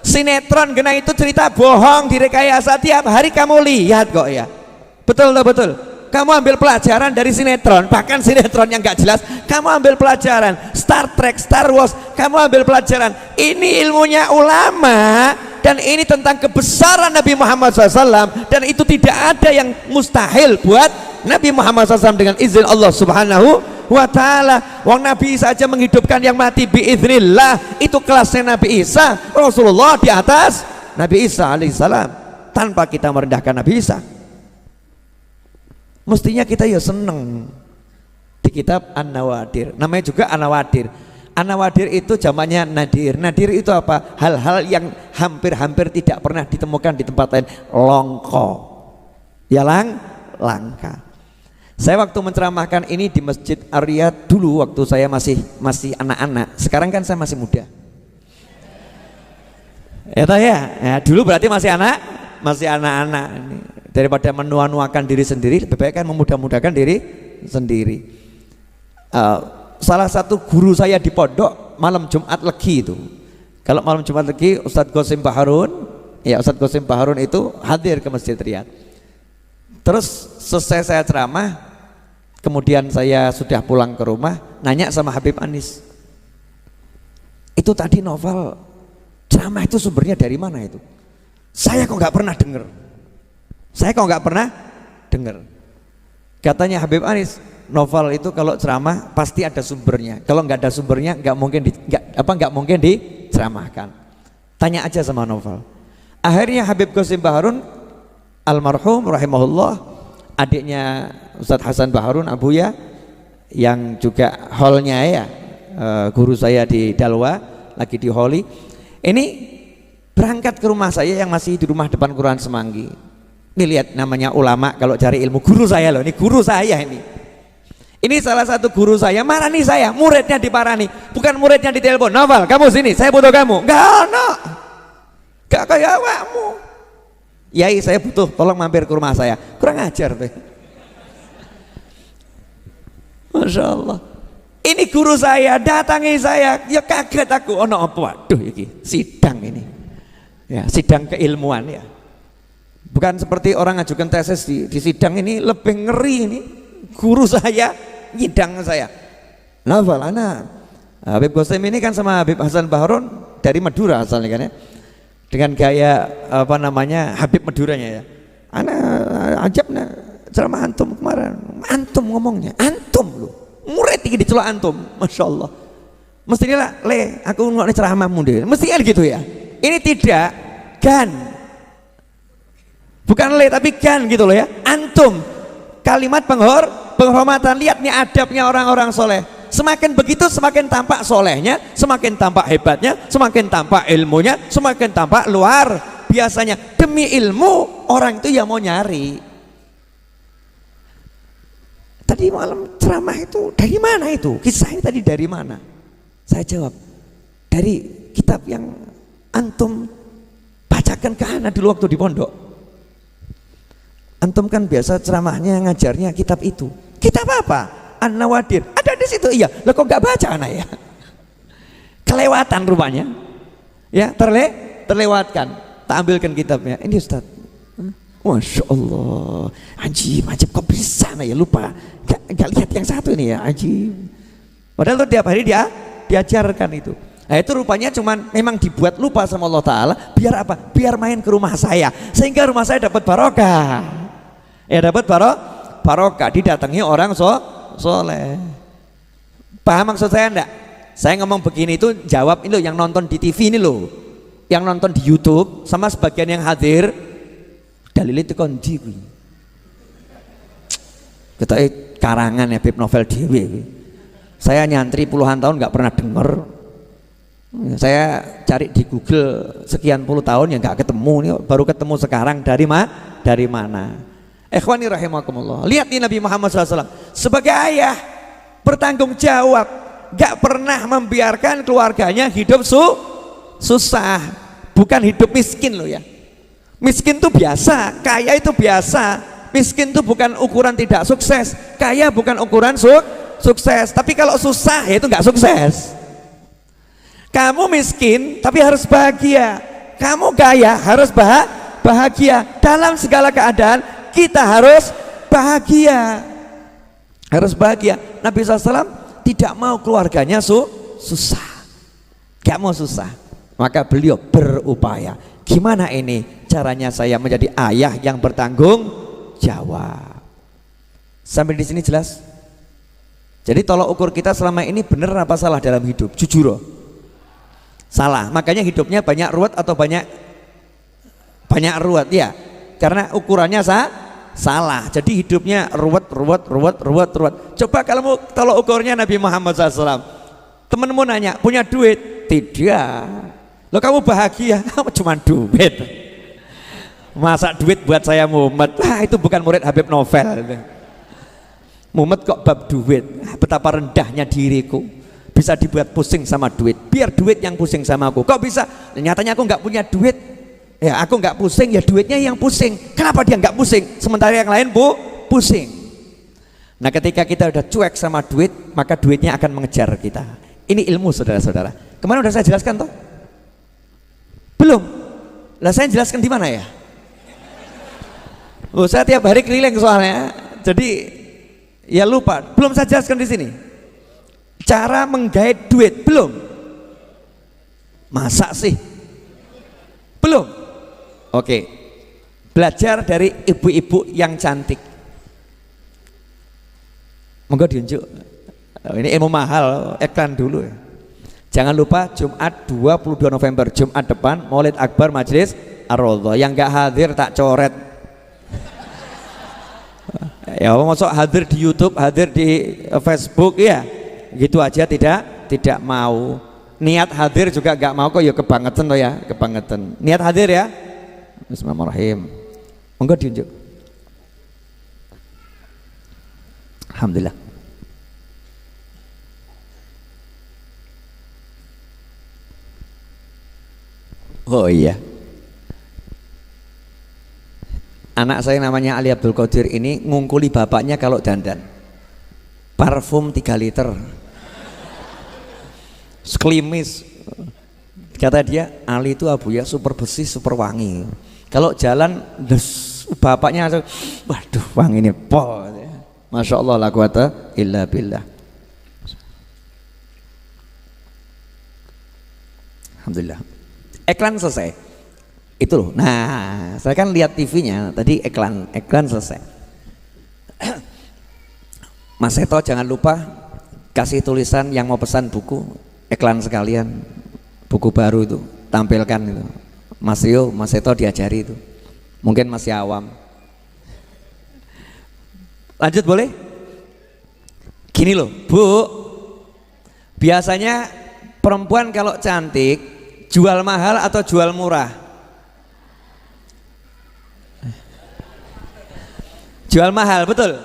Sinetron gena itu cerita bohong, direkayasa tiap hari kamu lihat kok ya. Betul tak betul? Kamu ambil pelajaran dari sinetron, bahkan sinetron yang enggak jelas, kamu ambil pelajaran. Star Trek, Star Wars, kamu ambil pelajaran. Ini ilmunya ulama, dan ini tentang kebesaran Nabi Muhammad SAW, dan itu tidak ada yang mustahil buat Nabi Muhammad SAW dengan izin Allah Subhanahu wa ta'ala. Wong Nabi Isa aja menghidupkan yang mati biiznillah, itu kelasnya Nabi Isa. Rasulullah di atas Nabi Isa alaihissalam, tanpa kita merendahkan Nabi Isa. Mestinya kita ya seneng. Di kitab An-Nawadir, namanya juga An-Nawadir. An-Nawadir itu zamannya nadir. Nadir itu apa? Hal-hal yang hampir-hampir tidak pernah ditemukan di tempat lain. Longko, ya langka. Saya waktu menceramahkan ini di Masjid Ar-Riyad dulu, waktu saya masih anak-anak. Sekarang kan saya masih muda. Ya toh ya? Ya, dulu berarti masih anak-anak. Daripada menua-nuakan diri sendiri, lebih baik kan memudah-mudahkan diri sendiri. Salah satu guru saya di pondok malam Jumat Legi itu, kalau malam Jumat Legi Ustadz Qasim Baharun, ya Ustadz Qasim Baharun itu hadir ke Masjid Riyad. Terus selesai saya ceramah, kemudian saya sudah pulang ke rumah, nanya sama Habib Anis, itu tadi novel ceramah itu sumbernya dari mana itu? Saya kok nggak pernah dengar. Katanya Habib Anis, novel itu kalau ceramah pasti ada sumbernya. Kalau nggak ada sumbernya nggak mungkin diceramahkan. Tanya aja sama novel. Akhirnya Habib Qasim Baharun almarhum rahimahullah, adiknya Ustadz Hasan Baharun Abuya, yang juga holnya ya, guru saya di Dalwa, lagi di Holi. Ini berangkat ke rumah saya yang masih di rumah depan Quran Semanggi. Ini lihat, namanya ulama kalau cari ilmu, guru saya loh, ini guru saya ini. Ini salah satu guru saya, marani saya, muridnya diparani, bukan muridnya ditelepon, Novel kamu sini, saya butuh kamu. Gak kayak awakmu. Yai saya butuh, tolong mampir ke rumah saya. Kurang ajar tuh. Masya Allah. Ini guru saya, datangi saya, ya kaget aku. Oh no apa? Waduh ini sidang ini. Ya, sidang keilmuan ya. Bukan seperti orang ngajukan tesis di sidang ini, lebih ngeri ini. Guru saya nyidang saya. Novel anak Habib Qasim ini kan sama Habib Hasan Baharun dari Madura asalnya kan ya, dengan gaya apa namanya Habib Maduranya ya. Anak ajabnya ceramah antum kemarin, antum ngomongnya, antum loh, murid tinggi dicelok antum, masya Allah. Mestinya lah, aku ngomong ceramahmu deh, mestinya gitu ya. Ini tidak gan, bukan tapi gan gitu loh ya. Antum, kalimat penghormatan. Lihat nih adabnya orang-orang soleh. Semakin begitu semakin tampak solehnya, semakin tampak hebatnya, semakin tampak ilmunya, semakin tampak luar biasanya. Demi ilmu orang itu ya mau nyari. Tadi malam ceramah itu dari mana itu? Kisahnya tadi dari mana? Saya jawab, dari kitab yang antum bacakan ke anak dulu waktu di pondok. Antum kan biasa ceramahnya ngajarnya kitab itu. Kitab apa? An-Nawadir. Ada di situ. Iya. Lah kok nggak baca anak ya? Kelewatan rupanya. Ya, terlewatkan. Tak ambilkan kitabnya. Ini Ustaz. Masya Allah, ajib, ajib, kok bisa ya lupa, gak lihat yang satu ini ya, ajib. Padahal tuh tiap hari dia diajarkan itu. Nah itu rupanya cuman memang dibuat lupa sama Allah Ta'ala, biar apa? Biar main ke rumah saya, sehingga rumah saya dapat barokah. Ya dapat barokah, didatangi orang soleh. Paham maksud saya enggak? Saya ngomong begini itu jawab ini loh, yang nonton di TV ini loh, yang nonton di YouTube sama sebagian yang hadir, dalil itu kondi. Kita karangan ya Bib Novel Dewi. Saya nyantri puluhan tahun nggak pernah denger. Saya cari di Google sekian puluh tahun ya nggak ketemu, nih baru ketemu sekarang. Dari mana? Ikhwani rahimakumullah. Lihat nih Nabi Muhammad SAW sebagai ayah bertanggung jawab, nggak pernah membiarkan keluarganya hidup susah, bukan hidup miskin loh ya. Miskin itu biasa, kaya itu biasa. Miskin itu bukan ukuran tidak sukses, kaya bukan ukuran sukses. Tapi kalau susah ya itu nggak sukses. Kamu miskin tapi harus bahagia, kamu kaya harus bahagia. Dalam segala keadaan kita harus bahagia, Nabi SAW tidak mau keluarganya susah, gak mau susah, maka beliau berupaya. Gimana ini caranya saya menjadi ayah yang bertanggung jawab? Sampai di sini jelas? Jadi tolok ukur kita selama ini benar apa salah dalam hidup? Jujur, salah. Makanya hidupnya banyak ruwet atau banyak ruwet ya, karena ukurannya salah. Jadi hidupnya ruwet. Coba kalau tolok ukurnya Nabi Muhammad SAW. Temenmu nanya, punya duit? Tidak. Loh kamu bahagia? Cuma duit. Masa duit buat saya mumet? Itu bukan murid Habib Novel. Mumet kok bab duit. Betapa rendahnya diriku, bisa dibuat pusing sama duit. Biar duit yang pusing sama aku. Kok bisa? Nyatanya aku nggak punya duit. Ya aku nggak pusing, ya duitnya yang pusing. Kenapa dia nggak pusing sementara yang lain pusing? Nah ketika kita udah cuek sama duit, maka duitnya akan mengejar kita. Ini ilmu saudara-saudara. Kemarin udah saya jelaskan toh? Belum? Lah saya jelaskan di mana ya? Saya tiap hari keliling soalnya, jadi ya lupa. Belum saya jelaskan di sini. Cara menggait duit belum? Masa sih? Belum? Oke. Belajar dari ibu-ibu yang cantik. Monggo diunjuk. Ini ilmu mahal, iklan dulu ya. Jangan lupa Jumat 22 November, Jumat depan Maulid Akbar Majelis Ar-Raudhah. Yang nggak hadir tak coret. Ya masuk hadir di YouTube, hadir di Facebook ya. Gitu aja tidak mau. Niat hadir juga nggak mau kok ya, kebangetan toh ya, kebangetan. Niat hadir ya. Bismillahirrahmanirrahim. Monggo diunjuk. Alhamdulillah. Oh iya, anak saya namanya Ali Abdul Qadir ini ngungkuli bapaknya kalau dandan parfum 3 liter sekelimis. Kata dia, Ali itu Abu ya super bersih super wangi. Kalau jalan bapaknya langsung, waduh wangi ini pol. Masya Allah la quwata illa billah. Alhamdulillah. Iklan selesai itu loh. Nah saya kan lihat TV-nya tadi, iklan selesai. Mas Seto jangan lupa kasih tulisan yang mau pesan buku, iklan sekalian, buku baru itu tampilkan itu. Mas Rio, Mas Seto diajari itu, mungkin masih awam. Lanjut boleh? Gini loh Bu, biasanya perempuan kalau cantik jual mahal atau jual murah? Jual mahal, betul.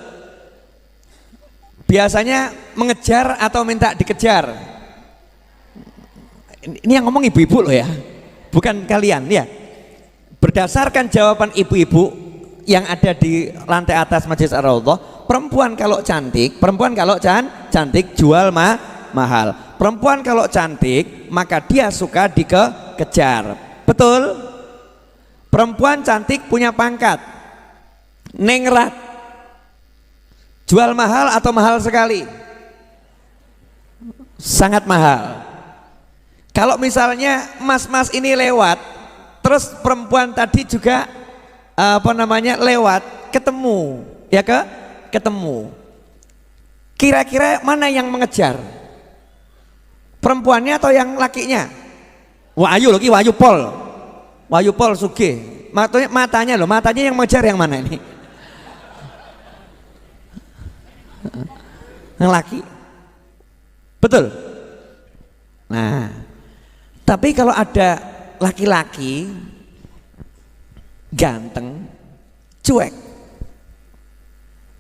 Biasanya mengejar atau minta dikejar? Ini yang ngomong ibu-ibu loh ya, bukan kalian ya. Berdasarkan jawaban ibu-ibu yang ada di lantai atas Majelis Ar-Raudhah, perempuan kalau cantik cantik jual mahal. Perempuan kalau cantik maka dia suka dikejar. Betul? Perempuan cantik punya pangkat, Ningrat. Jual mahal atau mahal sekali? Sangat mahal. Kalau misalnya mas-mas ini lewat, terus perempuan tadi juga lewat, ketemu, ya ketemu. Kira-kira mana yang mengejar? Perempuannya atau yang lakinya? Wahyu lagi, Wahyu Pol Sugih. Matanya yang mengejar yang mana ini? Yang laki. Betul. Nah, tapi kalau ada laki-laki ganteng, cuek,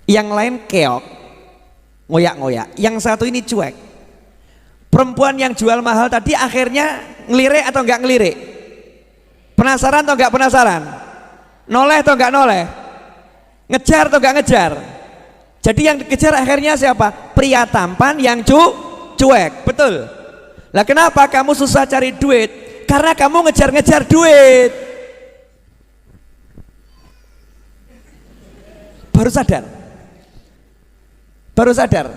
yang lain keok, ngoyak-ngoyak, yang satu ini cuek. Perempuan yang jual mahal tadi akhirnya ngelirik atau enggak ngelirik? Penasaran atau enggak penasaran? Noleh atau enggak noleh? Ngejar atau enggak ngejar? Jadi yang dikejar akhirnya siapa? Pria tampan yang cuek, betul. Lah kenapa kamu susah cari duit? Karena kamu ngejar-ngejar duit. Baru sadar.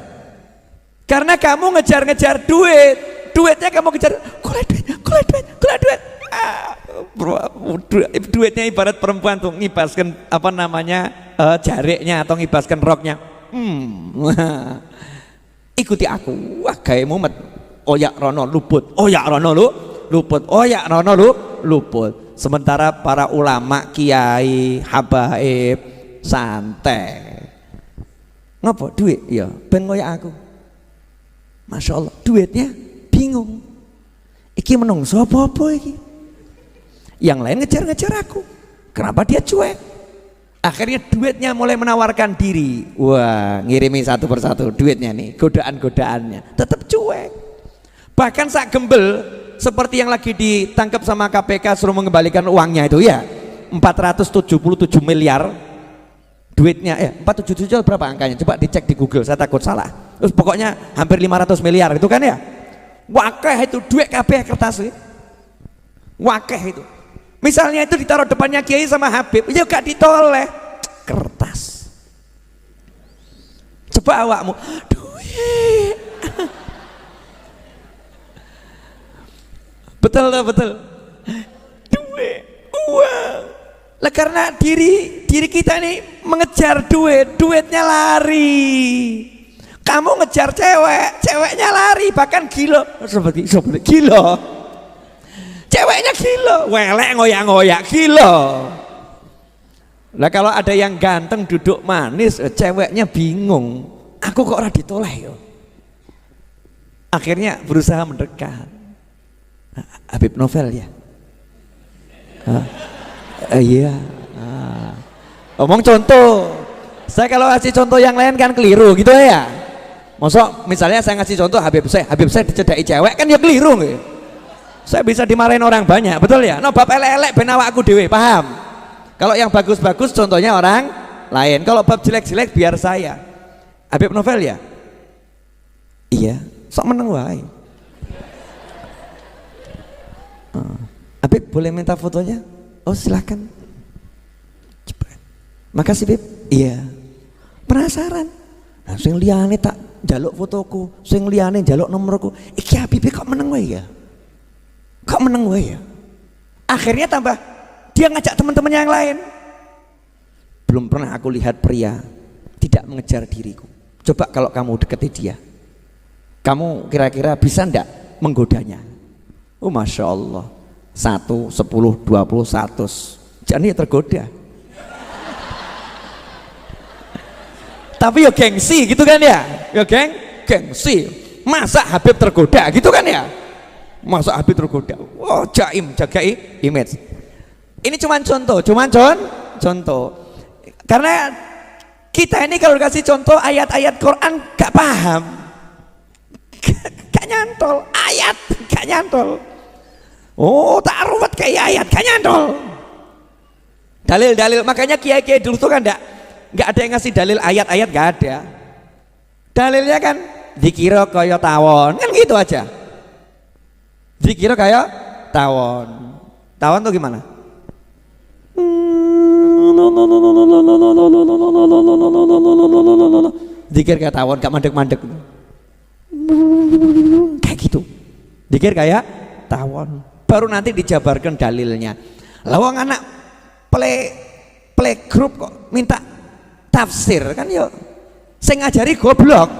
Karena kamu ngejar-ngejar duit. Duitnya kamu kejar, kulit duit. Duitnya ibarat perempuan tuh ngibaskan jariknya atau ngibaskan roknya. Ikuti aku, wah gawe mumet. Oyak rono luput, luput. Sementara para ulama, kiai, habaib santai. Ngapa duit? Ya ben koyak aku. Masya Allah, duitnya bingung. Iki menungso apa iki? Yang lain ngejar-ngejar aku. Kenapa dia cuek? Akhirnya duitnya mulai menawarkan diri. Wah, ngirimi satu persatu duitnya nih, godaan-godaannya. Tetap cuek. Bahkan sak gembel seperti yang lagi ditangkap sama KPK suruh mengembalikan uangnya itu ya. 477 miliar duitnya 477 berapa angkanya? Coba dicek di Google, saya takut salah. Terus pokoknya hampir 500 miliar itu kan ya. Wakeh itu duit KPK kertas sih. Wakeh itu. Misalnya itu ditaruh depannya kiai sama Habib, ya gak ditoleh, kertas. Coba awakmu, duit. Betul. Duit, uang. Lah karena diri kita nih mengejar duitnya lari. Kamu ngejar ceweknya lari, bahkan gila. Seperti gila. Ceweknya gila, welek ngoyak-ngoyak gila. Lah kalau ada yang ganteng duduk manis, ceweknya bingung. Aku kok ora ditoleh yo. Akhirnya berusaha mendekat. Habib Novel ya. Iya. Omong contoh. Saya kalau ngasih contoh yang lain kan keliru gitu ya. Mosok misalnya saya ngasih contoh Habib saya dicedai cewek kan ya keliru nggih. Saya bisa dimarahin orang banyak, betul ya? No bab elek-elek ben awakku dhewe, paham? Kalau yang bagus-bagus contohnya orang lain. Kalau bab jelek-jelek biar saya. Habib Novel ya? Iya, sok meneng wae. Habib boleh minta fotonya? Oh silakan. Cepet. Makasih Bib. Iya. Penasaran. Nah, sing liyane tak njaluk fotoku, sing liyane njaluk nomorku. Iki Habib kok meneng wae ya? Kok meneng wae ya? Akhirnya tambah dia ngajak teman-teman yang lain. Belum pernah aku lihat pria tidak mengejar diriku. Coba kalau kamu deketi dia, kamu kira-kira bisa ndak menggodanya? Oh Masya Allah, 1, 10, 20, 100 jadi tergoda. Tapi ya gengsi gitu kan ya? Ya gengsi. Masa Habib tergoda gitu kan ya? Masa Habib tergoda? Oh jaim, jaga image. Ini cuman contoh. Karena kita ini kalau kasih contoh ayat-ayat Quran gak paham, gak nyantol. Ayat gak nyantol. Oh tak ruwet kayak ayat gak nyantol. Dalil-dalil, makanya kiai-kiai dulu tuh kan gak ada yang ngasih dalil ayat-ayat, gak ada. Dalilnya kan dikira kaya tawon kan gitu aja. Dikira kayak tawon tuh gimana? Zikir kayak tawon, gak mandek-mandek. Kayak gitu. Zikir kayak tawon. Baru nanti dijabarkan dalilnya. Lawang anak playgroup kok minta tafsir kan yo. Saya ngajari goblok.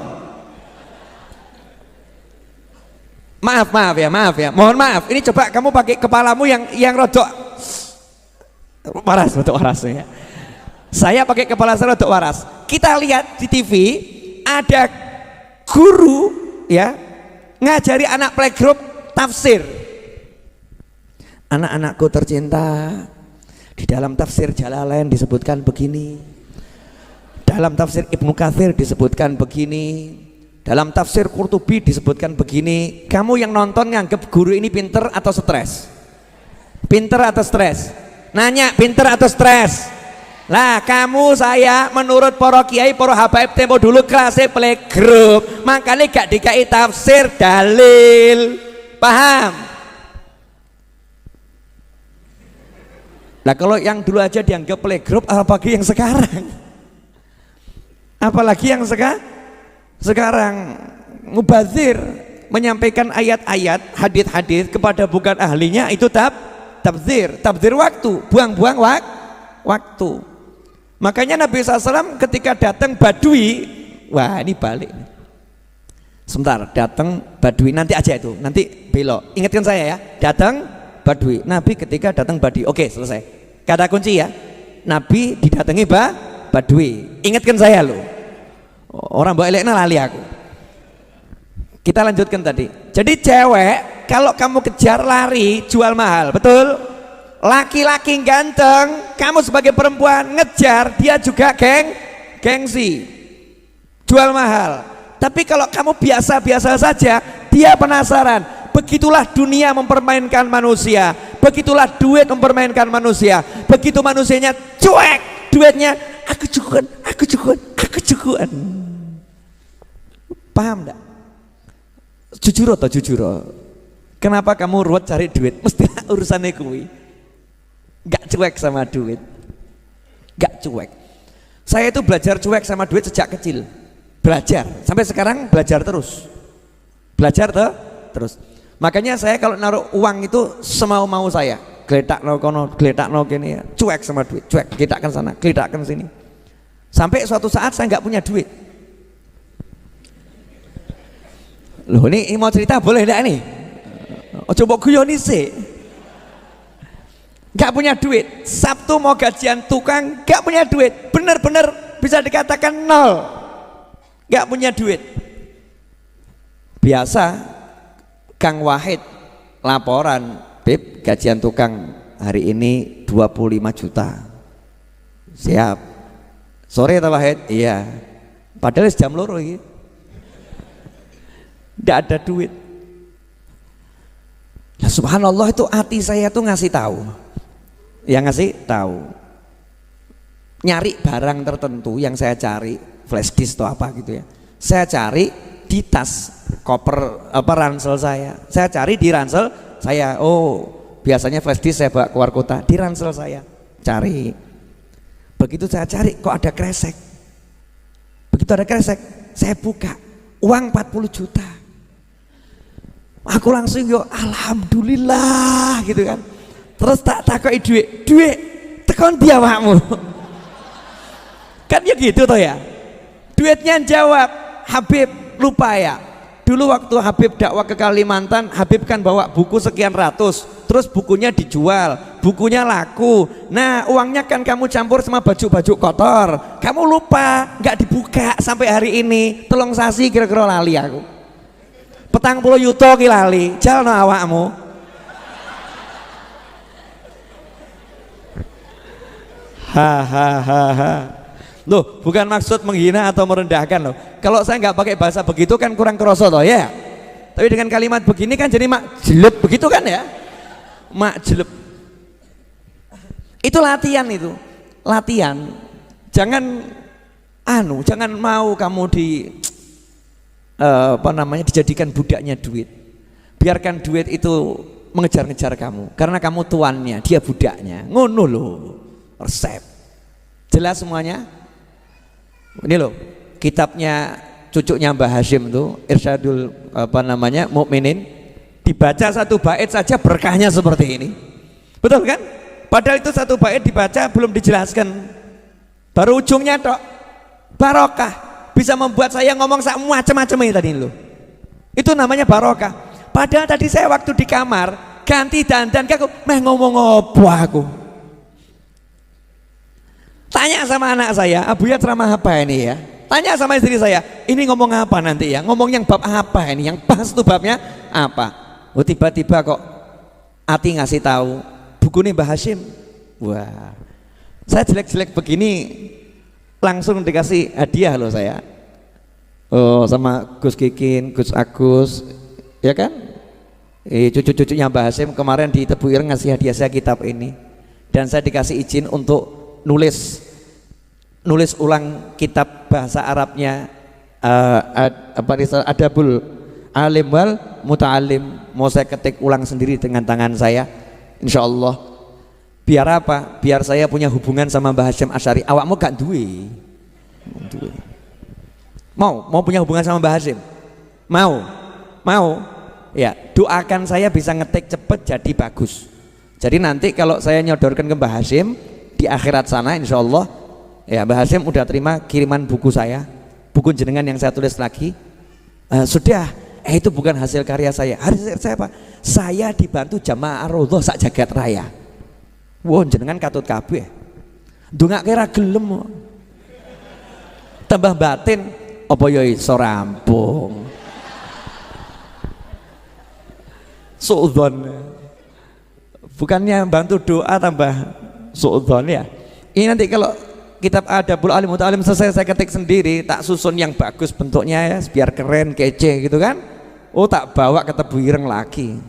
Maaf ya. Mohon maaf. Ini coba kamu pakai kepalamu yang rodok waras, rodok waras ya. Saya pakai kepala saya rodok waras. Kita lihat di TV ada guru ya ngajari anak playgroup tafsir. Anak-anakku tercinta, di dalam tafsir Jalalain disebutkan begini, dalam tafsir Ibnu Katsir disebutkan begini, dalam tafsir Qurtubi disebutkan begini. Kamu yang nonton nganggep guru ini pinter atau stres? Pinter atau stres? Nanya, pinter atau stres? Lah kamu saya menurut para kiai para habaib tempo dulu kelasnya playgroup, makanya gak dikai tafsir dalil. Paham? Nah kalau yang dulu aja dianggap playgroup, apalagi yang sekarang? Apalagi yang sekarang mubazir menyampaikan ayat-ayat, hadis-hadis kepada bukan ahlinya, itu tabzir waktu, buang-buang waktu. Makanya Nabi SAW ketika datang Badui, wah ini balik. Sebentar, datang Badui, nanti aja itu, nanti belok. Ingatkan saya ya, datang Badui. Nabi ketika datang Badui, oke selesai. Kata kunci ya, Nabi didatangi Badui. Ingatkan saya loh. Orang bawa elekna lali aku. Kita lanjutkan tadi. Jadi cewek kalau kamu kejar lari jual mahal, betul? Laki-laki ganteng, kamu sebagai perempuan ngejar dia juga gengsi, jual mahal. Tapi kalau kamu biasa-biasa saja, dia penasaran. Begitulah dunia mempermainkan manusia, begitulah duit mempermainkan manusia. Begitu manusianya cuek, duitnya aku cukuran. Paham enggak? Jujur atau jujur? Kenapa kamu ruwet cari duit? Mestilah urusannya kuwi. Gak cuek sama duit, gak cuek. Saya itu belajar cuek sama duit sejak kecil, belajar sampai sekarang, belajar terus, terus. Makanya saya kalau naruh uang itu semau-mau saya, geletak no kono, geletak no kini, cuek sama duit, cuek, geletakkan sana, geletakkan sini. Sampai suatu saat saya nggak punya duit. Loh ini mau cerita boleh enggak nih? Oh coba guyoni sih. Gak punya duit, Sabtu mau gajian tukang, gak punya duit, bener-bener bisa dikatakan nol, gak punya duit. Biasa Kang Wahid laporan, Beb gajian tukang hari ini 25 juta. Siap. Sore atau Wahid? Iya. Padahal jam loro ini gak ada duit. Ya subhanallah, itu hati saya tuh ngasih tahu. Yang ngasih tahu, nyari barang tertentu yang saya cari, flash disk atau apa gitu ya, saya cari di tas koper ransel saya cari di ransel saya. Oh biasanya flash disk saya bawa keluar kota, di ransel saya cari. Begitu saya cari kok ada kresek, begitu ada kresek saya buka, uang 40 juta. Aku langsung yo alhamdulillah gitu kan. Terus tak takoki duit tekon dia awakmu. Kan ya gitu toh ya. Duitnya jawab, Habib lupa ya. Dulu waktu Habib dakwah ke Kalimantan, Habib kan bawa buku sekian ratus, terus bukunya dijual, bukunya laku. Nah uangnya kan kamu campur sama baju-baju kotor, kamu lupa, nggak dibuka sampai hari ini. Tolong sasi kira-kira lali aku. 40 yuto ki lali, jalno awakmu. Hahaha. Loh, bukan maksud menghina atau merendahkan loh. Kalau saya nggak pakai bahasa begitu kan kurang kerasa toh ya. Tapi dengan kalimat begini kan jadi mak jelek begitu kan ya. Mak jelek. Itu latihan itu. Latihan. Jangan mau kamu dijadikan budaknya duit. Biarkan duit itu mengejar-ngejar kamu karena kamu tuannya, dia budaknya. Ngono loh. Resep. Jelas semuanya? Ini loh, kitabnya cucunya Mbah Hashim tuh, Irsyadul Mukminin, dibaca satu bait saja berkahnya seperti ini. Betul kan? Padahal itu satu bait dibaca belum dijelaskan. Baru ujungnya tok. Barokah. Bisa membuat saya ngomong macam-macam ini tadi loh. Itu namanya barokah. Padahal tadi saya waktu di kamar ganti dandan aku ngomong apa aku. Tanya sama anak saya, Abuya ceramah apa ini ya? Tanya sama istri saya, ini ngomong apa nanti ya? Ngomong yang bab apa ini? Yang pas tuh babnya apa? Oh tiba-tiba kok Ati ngasih tahu buku ini Mbah Hashim. Wah, saya jelek-jelek begini langsung dikasih hadiah loh saya. Oh sama Gus Kikin, Gus Agus, ya kan? Cucu-cucunya Mbah Hashim kemarin di Tebu Ireng ngasih hadiah saya kitab ini. Dan saya dikasih izin untuk nulis ulang kitab bahasa Arabnya Adabul Alim wal Muta'alim. Mau saya ketik ulang sendiri dengan tangan saya, insya Allah. Biar apa? Biar saya punya hubungan sama Mbah Hashim Asy'ari. Awakmu gak duwe? Mau punya hubungan sama Mbah Hashim? Mau? Ya, doakan saya bisa ngetik cepet jadi bagus. Jadi nanti kalau saya nyodorkan ke Mbah Hashim di akhirat sana, insya Allah ya Mbah Hashim udah terima kiriman buku saya, buku jenengan yang saya tulis lagi. Sudah, itu bukan hasil karya saya. Hasil saya apa? Saya dibantu Jamaah Ar-Raudhah sak jagat raya. Wah, jenengan katut kabeh. Ndongake ra gelem. Tambah batin apa ya iso rampung. Suudzon. Bukannya bantu doa tambah suudzon ya. Ini nanti kalau kitab Adabul Alim Muta'alim selesai saya ketik sendiri, tak susun yang bagus bentuknya ya, biar keren, kece gitu kan. Oh tak bawa ke Tebu Ireng lagi.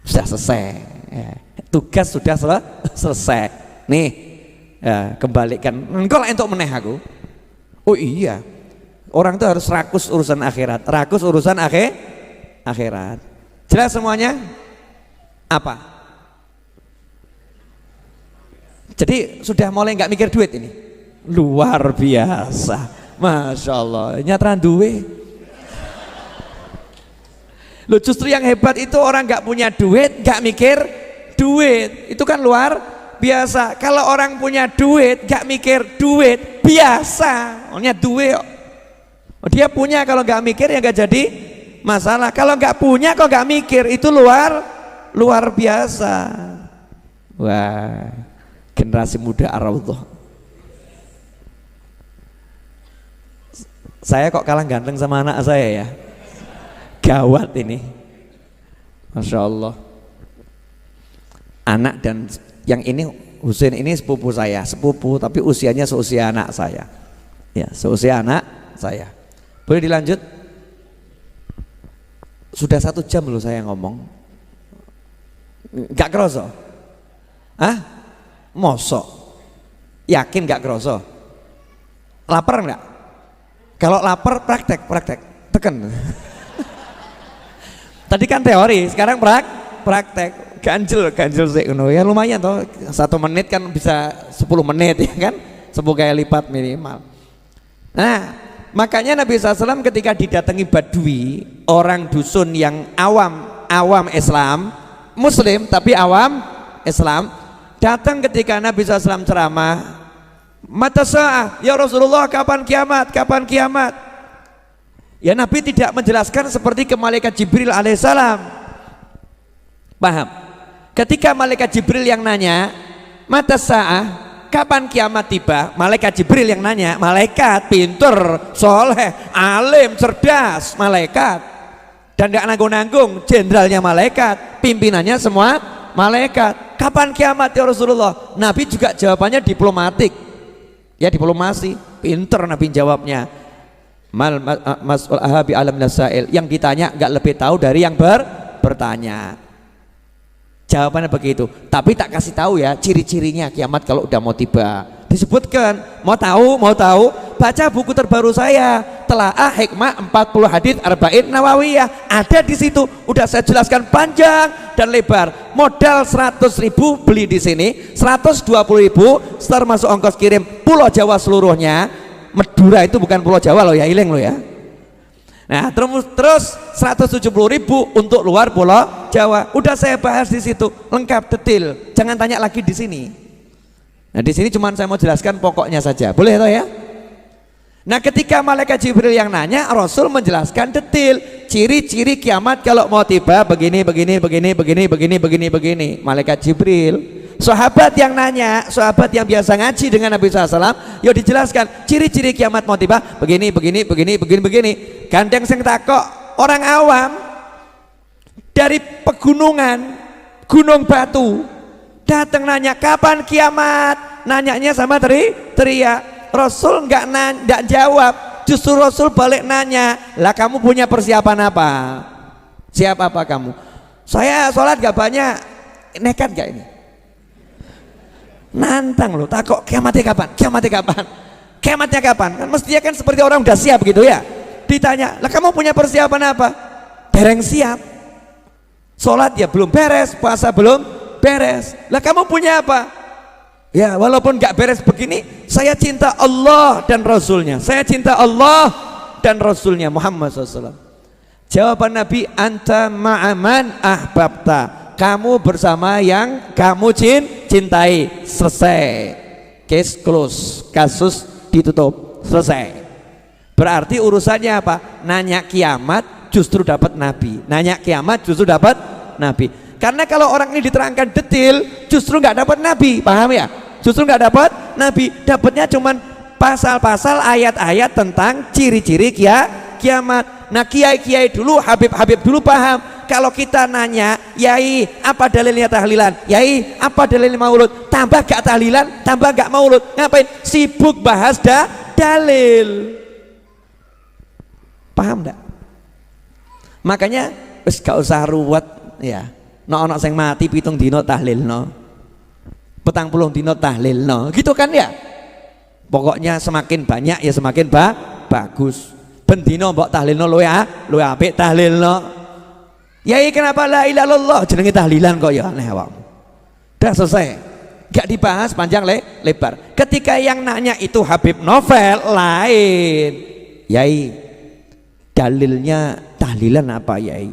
Sudah selesai ya. Tugas sudah selesai nih ya, kembalikan engkau lah untuk meneh aku. Oh iya, orang itu harus rakus urusan akhirat, rakus urusan akhirat. Jelas semuanya? Apa? Jadi sudah mulai nggak mikir duit ini. Luar biasa, masya Allah. Nyatran duwe. Loh justru yang hebat itu orang nggak punya duit, nggak mikir duit. Itu kan luar biasa. Kalau orang punya duit, nggak mikir duit, biasa. Orangnya duit. Dia punya, kalau nggak mikir ya nggak jadi masalah. Kalau nggak punya kok nggak mikir, itu luar biasa. Wah, generasi muda Ar-Raudhah. Saya kok kalah ganteng sama anak saya ya, gawat ini, masya Allah. Anak dan yang ini Husain ini sepupu saya, sepupu tapi usianya seusia anak saya, ya seusia anak saya. Boleh dilanjut? Sudah 1 jam loh saya ngomong. Gak kerasa? Hah? Mosok? Yakin gak kerasa? Lapar enggak? Kalau lapar praktek teken. Tadi kan teori, sekarang praktek. Ganjel sih ya lumayan toh. 1 menit kan bisa 10 menit ya kan? 10 kali lipat minimal. Nah, makanya Nabi SAW ketika didatangi Badui, orang dusun yang awam Islam, Muslim tapi awam Islam, datang ketika Nabi SAW ceramah, mata sa'ah ya Rasulullah, kapan kiamat? Ya Nabi tidak menjelaskan seperti ke malaikat Jibril alaihissalam. Paham? Ketika malaikat Jibril yang nanya mata sa'ah, kapan kiamat tiba, malaikat Jibril yang nanya, malaikat pinter, soleh, alim, cerdas, malaikat, dan gak nanggung-nanggung, jenderalnya malaikat, pimpinannya semua malaikat. Kapan kiamat ya Rasulullah? Nabi juga jawabannya diplomatik, ya diplomasi, pinter Nabi jawabnya. Mas'ul ahabi alam nasail, yang ditanya gak lebih tahu dari yang bertanya. Jawabannya begitu, tapi tak kasih tahu ya ciri-cirinya kiamat kalau udah mau tiba. Disebutkan, mau tahu, baca buku terbaru saya, telaah hikmah 40 hadis arba'in nawawiyah ada di situ, udah saya jelaskan panjang dan lebar. Modal 100.000 beli di sini, 120.000 termasuk ongkos kirim Pulau Jawa seluruhnya. Madura itu bukan Pulau Jawa loh ya, iling loh ya. Nah terus 170.000 untuk luar Pulau Jawa. Udah saya bahas di situ lengkap detail. Jangan tanya lagi di sini. Nah di sini cuma saya mau jelaskan pokoknya saja. Boleh toh ya? Nah ketika malaikat Jibril yang nanya, Rasul menjelaskan detail ciri-ciri kiamat kalau mau tiba begini. Malaikat Jibril. Sahabat yang nanya, sahabat yang biasa ngaji dengan Nabi SAW, yo dijelaskan ciri-ciri kiamat mau tiba begini. Gandeng sing takok orang awam dari pegunungan, gunung batu, datang nanya kapan kiamat, nanyanya sama teriak. Rasul nggak jawab, justru Rasul balik nanya, lah kamu punya persiapan apa? Siap apa kamu? Saya sholat gak banyak, nekat gak ini? Nantang loh, takut kiamatnya kapan? Kiamatnya kapan? Kan mestinya kan seperti orang udah siap gitu ya. Ditanya, lah kamu punya persiapan apa? Dereng siap. Sholat ya belum beres, puasa belum beres. Lah kamu punya apa? Ya walaupun gak beres begini, saya cinta Allah dan Rasulnya. Saya cinta Allah dan Rasulnya Muhammad SAW. Jawaban Nabi, anta ma'aman ahbabta. Kamu bersama yang kamu cintai. Selesai. Case close. Kasus ditutup. Selesai. Berarti urusannya apa? Nanya kiamat justru dapat Nabi. Nanya kiamat justru dapat Nabi. Karena kalau orang ini diterangkan detail, justru nggak dapat Nabi. Paham ya? Justru nggak dapat Nabi. Dapatnya cuman pasal-pasal ayat-ayat tentang ciri-ciri kiamat. Nah kiai-kiai dulu, Habib-Habib dulu paham. Kalau kita nanya, Yai apa dalilnya tahlilan? Yai apa dalilnya maulud? Tambah gak tahlilan, tambah gak maulud. Ngapain? Sibuk bahas dalil. Paham gak? Makanya wis gak usah ruwet ya. Ono sing mati 7 dino tahlilno. 40 dino tahlilno. Gitu kan ya? Pokoknya semakin banyak ya semakin bagus. Ben dino mbok tahlilno luwe apik tahlilno. Yai kenapa la ilaha illallah jenenge tahlilan kok ya aneh awak. Udah selesai. Gak dibahas panjang lebar. Ketika yang nanya itu Habib Novel lain. Yai dalilnya tahlilan apa Yai?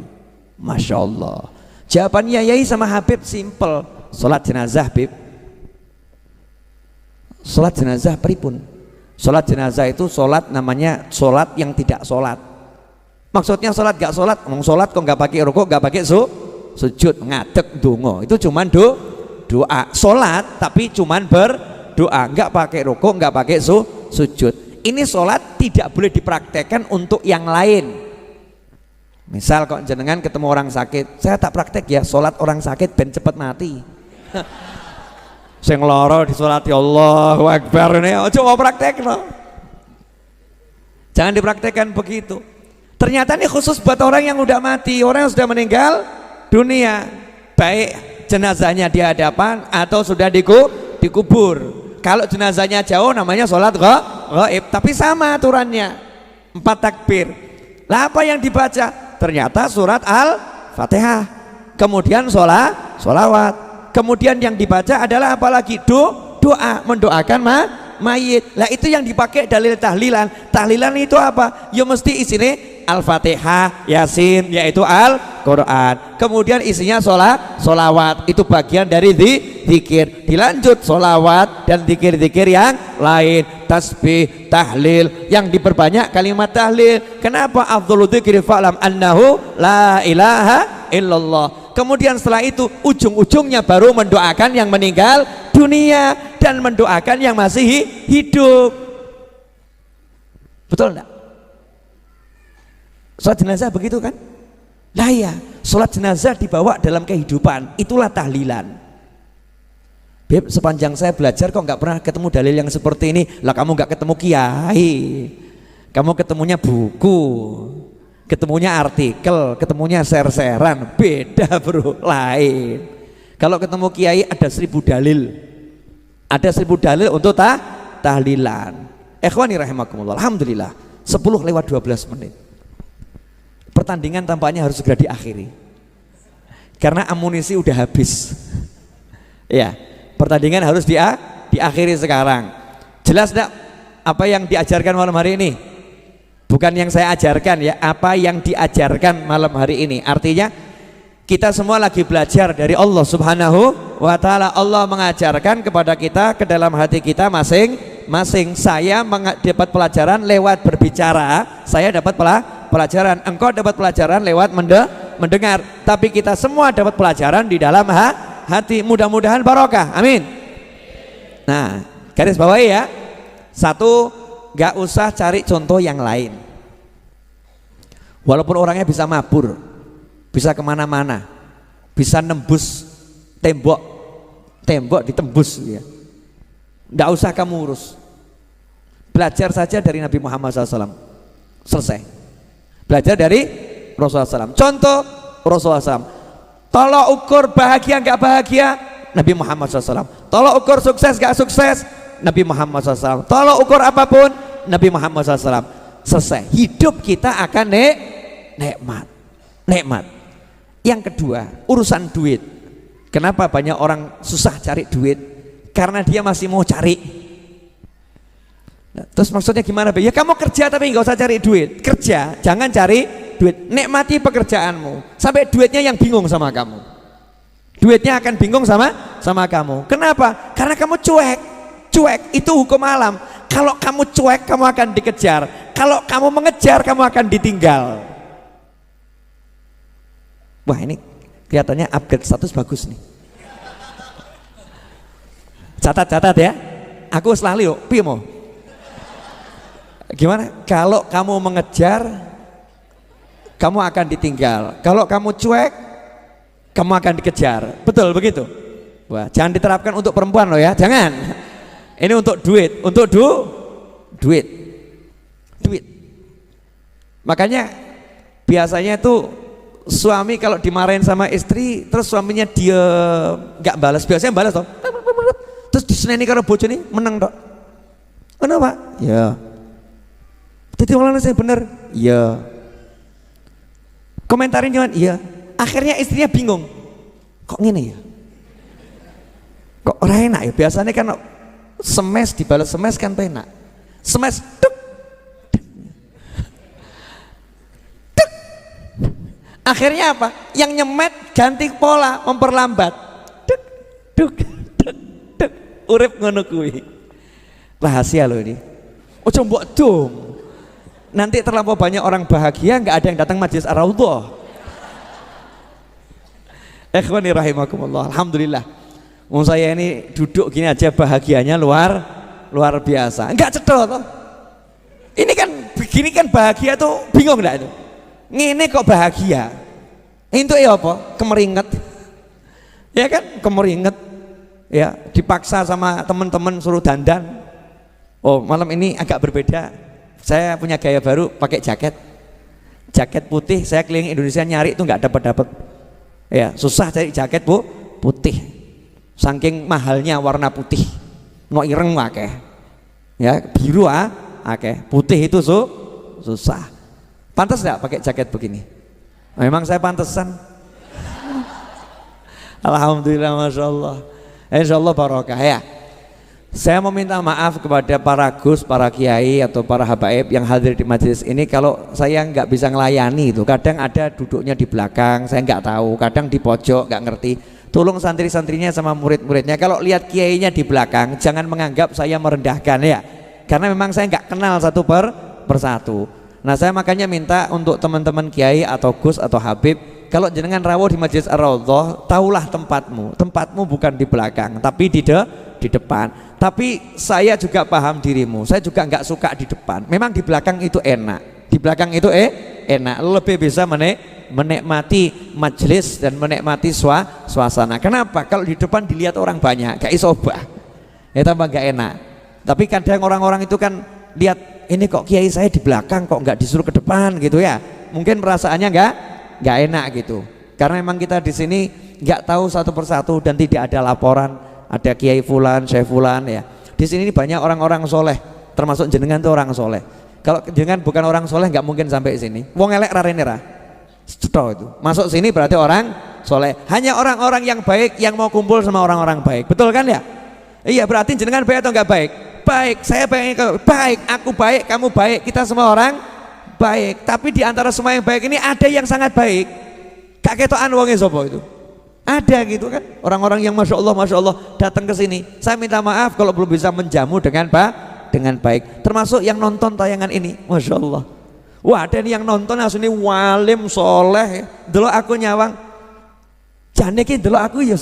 Masya Allah. Jawabannya Yai sama Habib simple. Sholat jenazah Habib. Sholat jenazah pripun? Sholat jenazah itu sholat namanya sholat yang tidak sholat. Maksudnya sholat gak sholat, ngomong sholat kok gak pakai rukuk, gak pakai sujud, ngadeg dongo, itu cuman doa. Sholat tapi cuman berdoa, gak pakai rukuk, gak pakai sujud. Ini sholat tidak boleh dipraktekkan untuk yang lain. Misal kok jenengan ketemu orang sakit, saya tak praktek ya sholat orang sakit ben cepet mati. Sing loro disolati Allahu Akbar ini, coba praktek no. Jangan dipraktekkan begitu. Ternyata ini khusus buat orang yang udah mati, orang yang sudah meninggal dunia, baik jenazahnya di hadapan atau sudah dikubur. Kalau jenazahnya jauh namanya sholat ghaib, tapi sama aturannya 4 takbir. Lah apa yang dibaca? Ternyata surat Al-Fatihah, kemudian sholawat, kemudian yang dibaca adalah apalagi doa, mendoakan mayit. Lah itu yang dipakai dalil tahlilan. Tahlilan itu apa? Ya mesti isinya Al-Fatihah, Yasin, yaitu Al-Quran. Kemudian isinya sholawat, itu bagian dari zikir. Dilanjut sholawat dan zikir-zikir yang lain, tasbih, tahlil, yang diperbanyak kalimat tahlil. Kenapa? Afdhalu dzikri fa'lam annahu la ilaha illallah. Kemudian setelah itu ujung-ujungnya baru mendoakan yang meninggal dunia dan mendoakan yang masih hidup. Betul enggak? Sholat jenazah begitu kan? Lah ya, sholat jenazah dibawa dalam kehidupan, itulah tahlilan. Beb, sepanjang saya belajar kok nggak pernah ketemu dalil yang seperti ini. Lah kamu nggak ketemu kiai, kamu ketemunya buku, ketemunya artikel, ketemunya share-sharean, beda bro, lain. Kalau ketemu kiai ada 1000 dalil, ada 1000 dalil untuk tahlilan. Ikhwani rahimakumullah, alhamdulillah. 10 lewat 12 menit. Pertandingan tampaknya harus segera diakhiri karena amunisi udah habis. Ya, pertandingan harus diakhiri sekarang. Jelas enggak apa yang diajarkan malam hari ini? Bukan yang saya ajarkan ya, apa yang diajarkan malam hari ini. Artinya kita semua lagi belajar dari Allah Subhanahu wa ta'ala. Allah mengajarkan kepada kita ke dalam hati kita masing-masing. Saya dapat pelajaran lewat berbicara, saya dapat pelajaran, engkau dapat pelajaran lewat mendengar, tapi kita semua dapat pelajaran di dalam hati. Mudah-mudahan barokah, amin. Nah, garis bawahi ya. Satu, gak usah cari contoh yang lain. Walaupun orangnya bisa mabur, bisa kemana-mana, bisa nembus tembok ditembus ya. Nggak usah kamu urus. Belajar saja dari Nabi Muhammad SAW. Selesai. Belajar dari Rasulullah SAW. Contoh Rasulullah SAW. Tolok ukur bahagia nggak bahagia, Nabi Muhammad SAW. Tolok ukur sukses nggak sukses, Nabi Muhammad SAW. Tolok ukur apapun, Nabi Muhammad SAW. Selesai. Hidup kita akan nikmat. Yang kedua, urusan duit. Kenapa banyak orang susah cari duit? Karena dia masih mau cari. Nah, terus maksudnya gimana? Ya kamu kerja tapi nggak usah cari duit. Kerja, jangan cari duit. Nikmati pekerjaanmu sampai duitnya yang bingung sama kamu. Duitnya akan bingung sama kamu. Kenapa? Karena kamu cuek. Itu hukum alam. Kalau kamu cuek, kamu akan dikejar. Kalau kamu mengejar, kamu akan ditinggal. Wah, ini kelihatannya upgrade status bagus nih. Catat ya. Aku selalu yuk, Pimo. Gimana? Kalau kamu mengejar, kamu akan ditinggal. Kalau kamu cuek, kamu akan dikejar. Betul begitu? Wah, jangan diterapkan untuk perempuan loh ya, jangan. Ini untuk duit, untuk duit. Makanya biasanya tuh suami kalau dimarahin sama istri, terus suaminya dia nggak balas, biasanya balas toh. Terus diseneni karo bojone menang tok. Kenapa? Ya. Jadi malah saya bener. Ya. Komentarin cuman iya. Akhirnya istrinya bingung. Kok gini ya? Kok ora enak ya? Biasanya kan semes dibalas semes kan penak. Semes tuk. Tuk. Akhirnya apa? Yang nyemet ganti pola, memperlambat. Tuk tuk tuk tuk. Urip ngono kuwi. Rahasia loh ini. Ojo mbok dom. Nanti terlampau banyak orang bahagia, nggak ada yang datang majelis Ar-Raudhah. Ikhwani rahimakumullah. Alhamdulillah. Saya ini duduk gini aja bahagianya luar biasa. Enggak cedol toh. Ini kan begini kan bahagia tuh bingung enggak itu? Ngene kok bahagia. Itu ya apa? Kemeringet. Ya kan? Kemeringet. Ya, dipaksa sama teman-teman suruh dandan. Oh, malam ini agak berbeda. Saya punya gaya baru pakai jaket putih. Saya keliling Indonesia nyari itu nggak dapat. Ya, susah cari jaket putih. Saking mahalnya warna putih. No ireng akeh. Ya, biru akeh. Putih itu susah. Pantas nggak pakai jaket begini? Memang saya pantesan. Alhamdulillah, masya Allah. Insya Allah barokah ya. Saya meminta maaf kepada para gus, para kiai atau para habaib yang hadir di majelis ini kalau saya nggak bisa ngelayani itu. Kadang ada duduknya di belakang, saya nggak tahu. Kadang di pojok, nggak ngerti. Tolong santri-santrinya sama murid-muridnya kalau lihat kiainya di belakang, jangan menganggap saya merendahkan ya. Karena memang saya nggak kenal satu persatu. Nah, saya makanya minta untuk teman-teman kiai atau gus atau habib, kalau jenengan rawuh di majelis Ar-Raudhah, tahulah tempatmu. Tempatmu bukan di belakang, tapi di depan. Tapi saya juga paham dirimu, saya juga nggak suka di depan. Memang di belakang itu enak, di belakang itu enak, lebih bisa menikmati majelis dan menikmati suasana. Kenapa? Kalau di depan dilihat orang banyak, gak iso obah, ya tambah gak enak. Tapi kadang orang-orang itu kan lihat ini kok kiai saya di belakang, kok nggak disuruh ke depan gitu ya. Mungkin perasaannya nggak enak gitu. Karena memang kita di sini nggak tahu satu persatu dan tidak ada laporan. Ada kiai fulan, syekh fulan ya. Di sini banyak orang-orang soleh, termasuk jenengan tuh orang soleh. Kalau dengan bukan orang soleh nggak mungkin sampai sini. Wong elek rarene ra. Cetha itu. Masuk sini berarti orang soleh. Hanya orang-orang yang baik yang mau kumpul sama orang-orang baik. Betul kan ya? Iya, berarti jenengan baik atau nggak baik? Baik, saya baik, aku baik, kamu baik, kita semua orang baik. Tapi di antara semua yang baik ini ada yang sangat baik. Gak ketokan wonge sapa itu? Ada gitu kan? Orang-orang yang masya Allah datang ke sini. Saya minta maaf kalau belum bisa menjamu dengan baik. Termasuk yang nonton tayangan ini, masya Allah. Wah, ada nih yang nonton asli walim soleh. Delok aku nyawang. Jane ki delok aku ya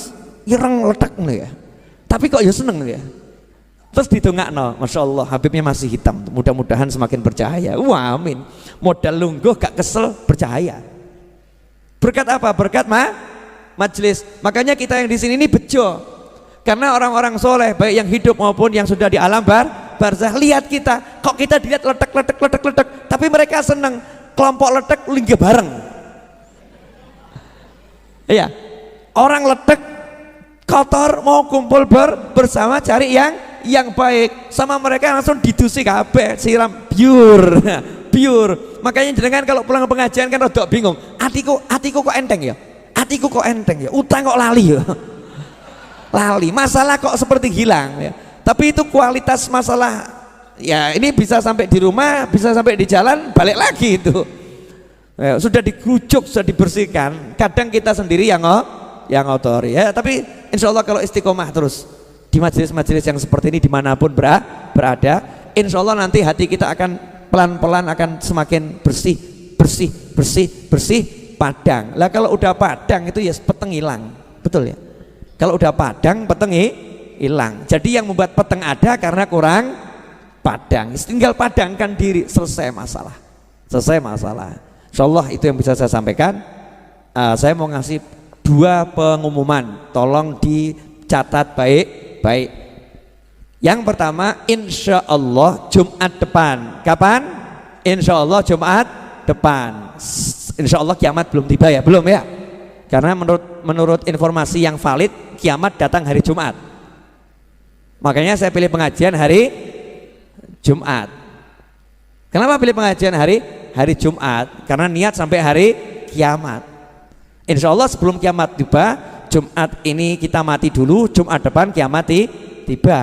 ireng letek nih ya. Tapi kok ya seneng ya. Terus didongakno, masya Allah, Habibnya masih hitam. Mudah-mudahan semakin percaya. Wah, amin. Modal lungguh gak kesel, percaya. Berkat apa? Berkat majelis. Makanya kita yang di sini ini bejo. Karena orang-orang soleh, baik yang hidup maupun yang sudah di alam barzah, lihat kita. Kok kita dilihat letek. Tapi mereka seneng. Kelompok letek linggih bareng. Iya. Orang letek kotor mau kumpul bersama cari yang baik, sama mereka langsung didusi kabeh, siram pure. Makanya jenengan kalau pulang ke pengajian kan rada bingung, atiku kok enteng ya, utang kok lali ya. Lali, masalah kok seperti hilang ya. Tapi itu kualitas masalah ya, ini bisa sampai di rumah, bisa sampai di jalan, balik lagi itu ya, sudah dikerucuk, sudah dibersihkan. Kadang kita sendiri yang ngotori ya, tapi insya Allah kalau istiqomah terus di majelis-majelis yang seperti ini dimanapun berada, insya Allah nanti hati kita akan pelan-pelan akan semakin bersih padang. Lah kalau udah padang itu ya peteng hilang, betul ya. Kalau udah padang peteng hilang. Jadi yang membuat peteng ada karena kurang padang. Tinggal padangkan diri, selesai masalah. Insya Allah itu yang bisa saya sampaikan. Saya mau ngasih 2 pengumuman, tolong dicatat baik-baik. Yang pertama, insya Allah Jumat depan. Kapan? Insya Allah Jumat depan. Insya Allah kiamat belum tiba ya, belum ya? Karena menurut informasi yang valid, kiamat datang hari Jumat. Makanya saya pilih pengajian hari Jumat. Kenapa pilih pengajian hari Jumat? Karena niat sampai hari kiamat. Insya Allah sebelum kiamat tiba, Jumat ini kita mati dulu, Jumat depan kiamat tiba.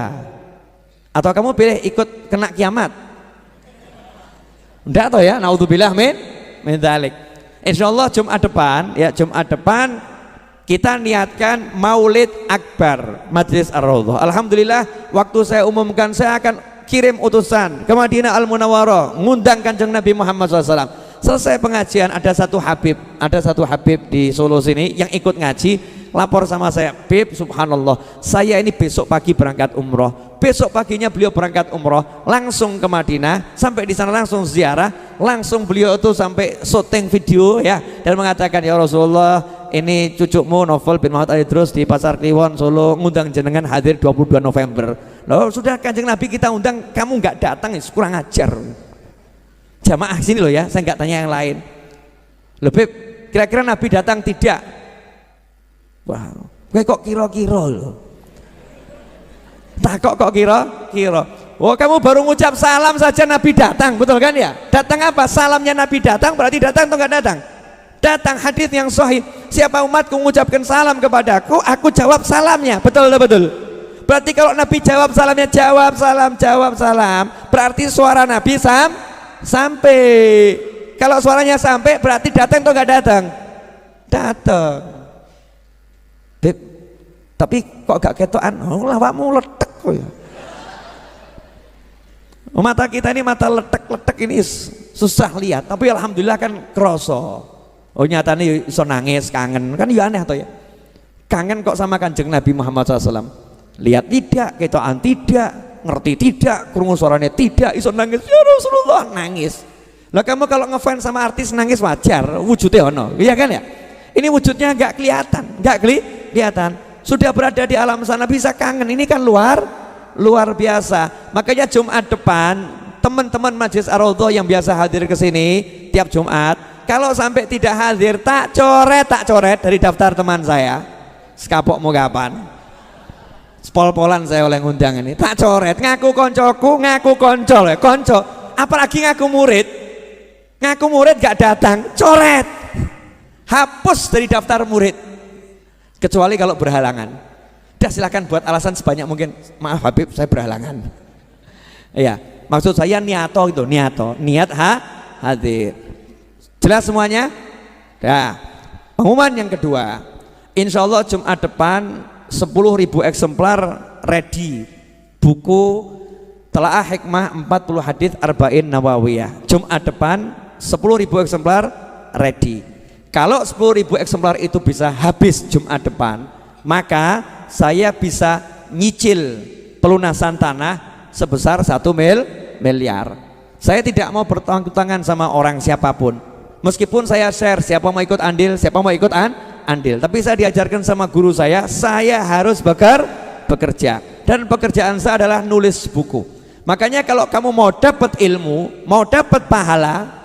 Atau kamu pilih ikut kena kiamat? Enggak toh ya, naudzubillah min dzalik. Insya Allah Jumat depan kita niatkan Maulid Akbar Majelis Ar-Raudhah. Alhamdulillah, waktu saya umumkan saya akan kirim utusan ke Madinah Al-Munawwarah ngundang Kanjeng Nabi Muhammad SAW. Selesai pengajian ada satu Habib di Solo sini yang ikut ngaji, lapor sama saya, Bib, subhanallah, saya ini besok pagi berangkat umroh. Besok paginya beliau berangkat umroh langsung ke Madinah, sampai di sana langsung ziarah, langsung beliau itu sampai syuting video ya, dan mengatakan, ya Rasulullah, ini cucumu Novel bin Muhammad Ali Idrus di Pasar Kliwon Solo ngundang jenengan hadir 22 November. Loh, sudah Kanjeng Nabi kita undang, kamu nggak datang, kurang ajar. Jamaah sini loh ya, saya nggak tanya yang lain. Lebih kira-kira Nabi datang tidak? Wah, gue kok kira-kira loh. Tak kok kira-kira. Oh, kamu baru ngucap salam saja Nabi datang, betul kan ya? Datang apa? Salamnya Nabi datang, berarti datang atau nggak datang? Datang. Hadis yang sahih. Siapa umatku mengucapkan salam kepadaku, aku jawab salamnya. Betul atau betul? Berarti kalau Nabi jawab salamnya, jawab salam, berarti suara Nabi sampai. Kalau suaranya sampai berarti datang atau nggak datang? Datang. Beb, tapi kok gak ketokan? Oh, lawakmu letek kok ya. Mata kita ini mata letek ini susah lihat, tapi alhamdulillah kan kroso. Oh, nyatanya iso nangis, kangen, kan ya aneh toh ya. Kangen kok sama Kanjeng Nabi Muhammad SAW. Lihat tidak, ketokan tidak, ngerti tidak, krungu suaranya tidak, iso nangis, ya Rasulullah, nangis. Lah kamu kalau ngefans sama artis nangis wajar, wujudnya ono, iya kan ya? Ini wujudnya nggak kelihatan. Sudah berada di alam sana bisa kangen, ini kan luar biasa. Makanya Jumat depan teman-teman Majelis Ar-Raudhah yang biasa hadir ke sini tiap Jumat, kalau sampai tidak hadir tak coret dari daftar teman saya. Sekapok mau kapan? Spol-polan saya oleh ngundang ini. Tak coret, ngaku koncoku, ngaku koncol ya, konco. apalagi ngaku murid gak datang, coret, hapus dari daftar murid, kecuali kalau berhalangan. Dah silahkan buat alasan sebanyak mungkin, maaf Habib saya berhalangan. Iya, maksud saya niat hadir. Jelas semuanya? Nah, pengumuman yang kedua, insya Allah Jumat depan 10.000 eksemplar ready buku Telaah Hikmah 40 Hadits Arba'in Nawawiyah. Jumat depan 10.000 eksemplar ready. Kalau 10.000 eksemplar itu bisa habis Jumat depan, maka saya bisa nyicil pelunasan tanah sebesar 1 miliar. Saya tidak mau bertanggung-tangan sama orang siapapun. Meskipun saya share siapa mau ikut andil, siapa mau ikut andil, tapi saya diajarkan sama guru saya harus bekerja, dan pekerjaan saya adalah nulis buku. Makanya kalau kamu mau dapat ilmu, mau dapat pahala,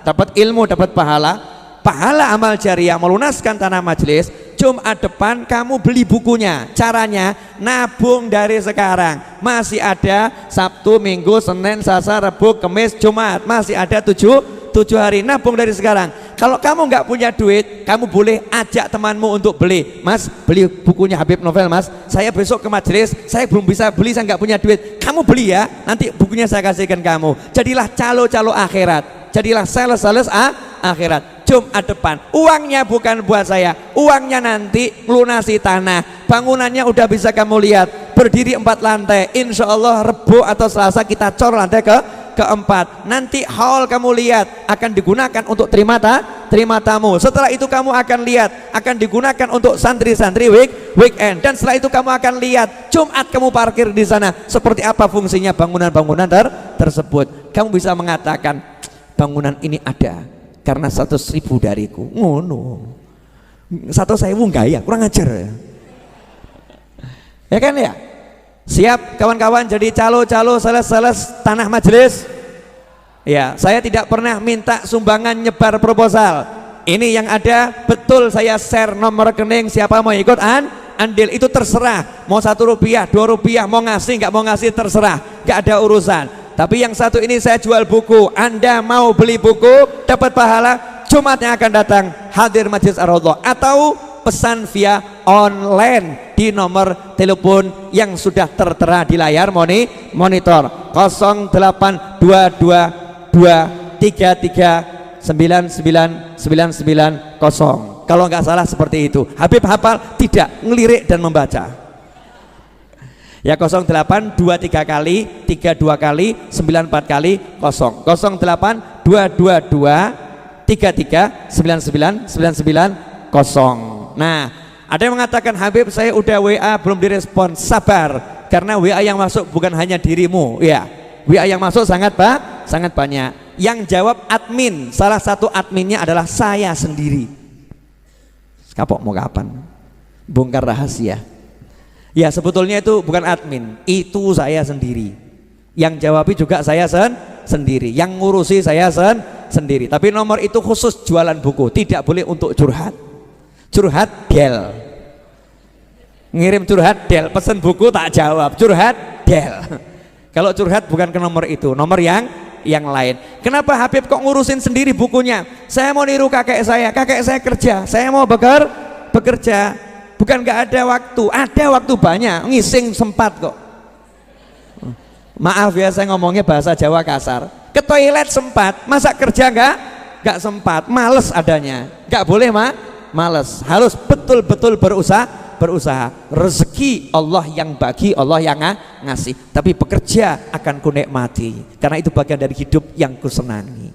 pahala amal jariah melunaskan tanah majelis, Jumat depan kamu beli bukunya. Caranya nabung dari sekarang, masih ada Sabtu, Minggu, Senin, Selasa, Rabu, Kamis, Jumat, masih ada 7 hari, nabung dari sekarang. Kalau kamu nggak punya duit, kamu boleh ajak temanmu untuk beli. Mas, beli bukunya Habib Novel mas, saya besok ke majelis, saya belum bisa beli, saya nggak punya duit. Kamu beli ya, nanti bukunya saya kasihkan kamu. Jadilah calo-calo akhirat, jadilah sales akhirat. Jumat depan, uangnya bukan buat saya, uangnya nanti melunasi tanah. Bangunannya udah bisa kamu lihat, berdiri 4 lantai. Insya Allah Rebo atau Selasa kita cor lantai keempat. Nanti hall kamu lihat akan digunakan untuk terima tamu. Setelah itu kamu akan lihat akan digunakan untuk santri-santri weekend. Dan setelah itu kamu akan lihat Jumat kamu parkir di sana seperti apa fungsinya bangunan-bangunan tersebut. Kamu bisa mengatakan bangunan ini ada karena 100.000 dariku. Ngono. 100.000 enggak ya? Kurang ajar ya. Ya kan ya? Siap kawan-kawan jadi calo-calo sales tanah majelis? Ya, saya tidak pernah minta sumbangan nyebar proposal. Ini yang ada betul saya share nomor rekening, siapa mau ikut andil itu terserah. Mau Rp1, Rp2, mau ngasih nggak mau ngasih terserah, nggak ada urusan. Tapi yang satu ini saya jual buku. Anda mau beli buku dapat pahala, Jumat yang akan datang hadir Majelis Ar-Raudhah atau pesan via online di nomor telepon yang sudah tertera di layar monitor 082223399990. Kalau nggak salah seperti itu. Habib hafal tidak, ngelirik dan membaca. Ya 0823 kali 32 kali 94 kali 0 082233999990. Nah, ada yang mengatakan Habib saya udah WA belum direspon. Sabar, karena WA yang masuk bukan hanya dirimu ya, WA yang masuk sangat banyak. Yang jawab admin, salah satu adminnya adalah saya sendiri. Kapok mau kapan? Bongkar rahasia. Ya sebetulnya itu bukan admin, itu saya sendiri. Yang jawabi juga saya sendiri, yang ngurusi saya sendiri. Tapi nomor itu khusus jualan buku, tidak boleh untuk curhat del, ngirim curhat del, pesen buku tak jawab, curhat del. Kalau curhat bukan ke nomor itu, nomor yang lain. Kenapa Habib kok ngurusin sendiri bukunya? Saya mau niru kakek saya kerja, saya mau bekerja, bukan nggak ada waktu banyak, ngising sempat kok. Maaf ya saya ngomongnya bahasa Jawa kasar, ke toilet sempat, masa kerja nggak sempat, males adanya, nggak boleh males, harus betul-betul berusaha. Rezeki Allah yang bagi, Allah yang ngasih, tapi bekerja akan kunikmati karena itu bagian dari hidup yang kusenangi.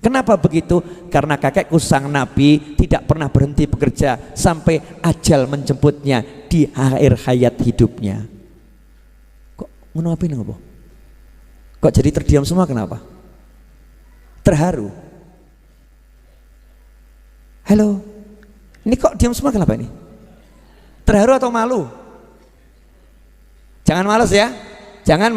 Kenapa begitu? Karena kakekku sang Nabi tidak pernah berhenti bekerja sampai ajal menjemputnya di akhir hayat hidupnya. Kok ngono ini ngopo? Kok jadi terdiam semua, kenapa? Terharu. Halo. Ini kok diam semua, kenapa ini? Terharu atau malu? Jangan malas ya, jangan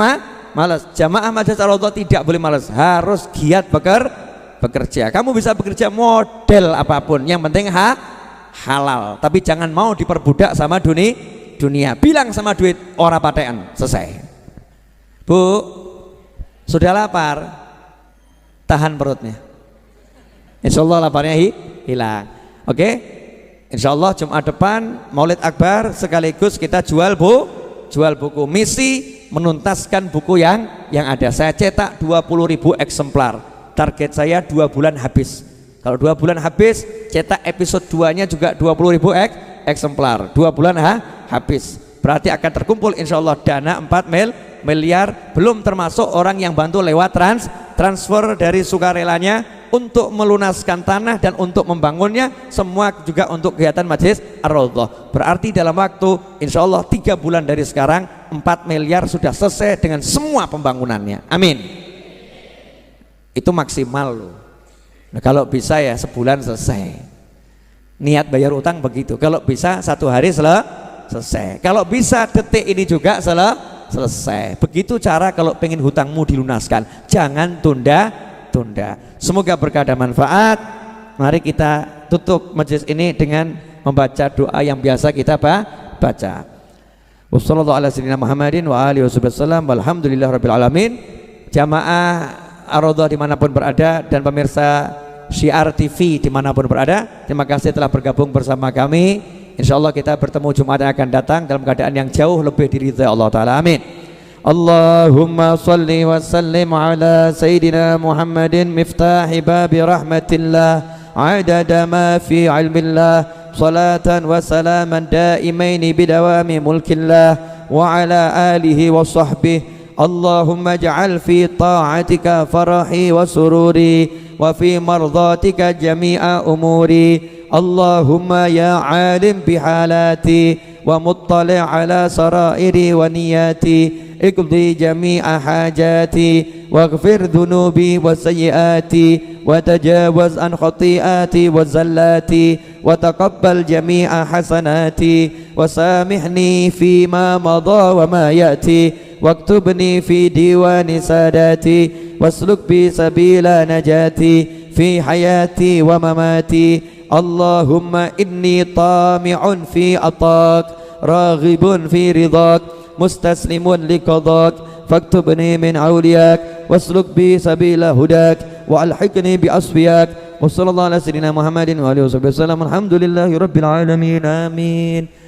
malas. Jamaah Majelis Ar-Raudhah tidak boleh malas, harus giat bekerja. Kamu bisa bekerja model apapun, yang penting halal. Tapi jangan mau diperbudak sama dunia. Bilang sama duit ora patean, selesai. Bu, sudah lapar? tahan perutnya. Insya Allah laparnya hilang. Oke, insya Allah Jumat depan Maulid Akbar sekaligus kita jual buku. Misi menuntaskan buku yang ada. Saya cetak 20.000 eksemplar. Target saya 2 bulan habis. Kalau 2 bulan habis, cetak episode 2-nya juga 20.000 eksemplar. 2 bulan habis. Berarti akan terkumpul insya Allah dana 4 miliar, belum termasuk orang yang bantu lewat transfer dari sukarelanya untuk melunaskan tanah dan untuk membangunnya, semua juga untuk kegiatan Majelis Ar-Raudhah. Berarti dalam waktu insya Allah 3 bulan dari sekarang 4 miliar sudah selesai dengan semua pembangunannya. Amin. Itu maksimal loh. Nah, kalau bisa ya sebulan selesai. Niat bayar utang begitu. Kalau bisa 1 hari selesai. Kalau bisa detik ini juga selesai. Begitu cara kalau pengen hutangmu dilunaskan. Jangan tunda. Semoga berkah dan manfaat. Mari kita tutup majelis ini dengan membaca doa yang biasa kita baca. Wassallallahu ala sayyidina Muhammadin wa alihi wasallam. Walhamdulillahirabbil alamin. Jamaah Ar-Raudhah dimanapun berada dan pemirsa Syiar TV dimanapun berada, terima kasih telah bergabung bersama kami. Insya Allah kita bertemu Jumat yang akan datang dalam keadaan yang jauh lebih diridhai Allah Ta'ala. Amin. Allahumma salli wa sallim ala Sayyidina Muhammadin miftahi babi rahmatillah adada ma fi ilmillah salatan wa salaman daimaini bidawami mulkillah wa ala alihi wa sahbihi. Allahumma ja'al fi ta'atika farahi wa sururi wa fi mardatika jami'a umuri. Allahumma ya alim bihalati wa muttali' ala sarairi wa niyati iqdi jami'a hajati waghfir dhunubi wa sayyiati wa tajawaz an khati'ati wa zallati wa taqabbal jami'a hasanati wa samihni fima madha wa ma ya'ti واكتبني في ديوان ساداتي واسلك بي سبيل نجاتي في حياتي ومماتي. اللهم إني طامع في عطاك راغب في رضاك مستسلم لقضاك فاكتبني من أولياك واسلك بي سبيل هداك وألحقني بأصفياك. وصلى الله على سيدنا محمد وآله وصحبه وسلم. الحمد لله رب العالمين. آمين.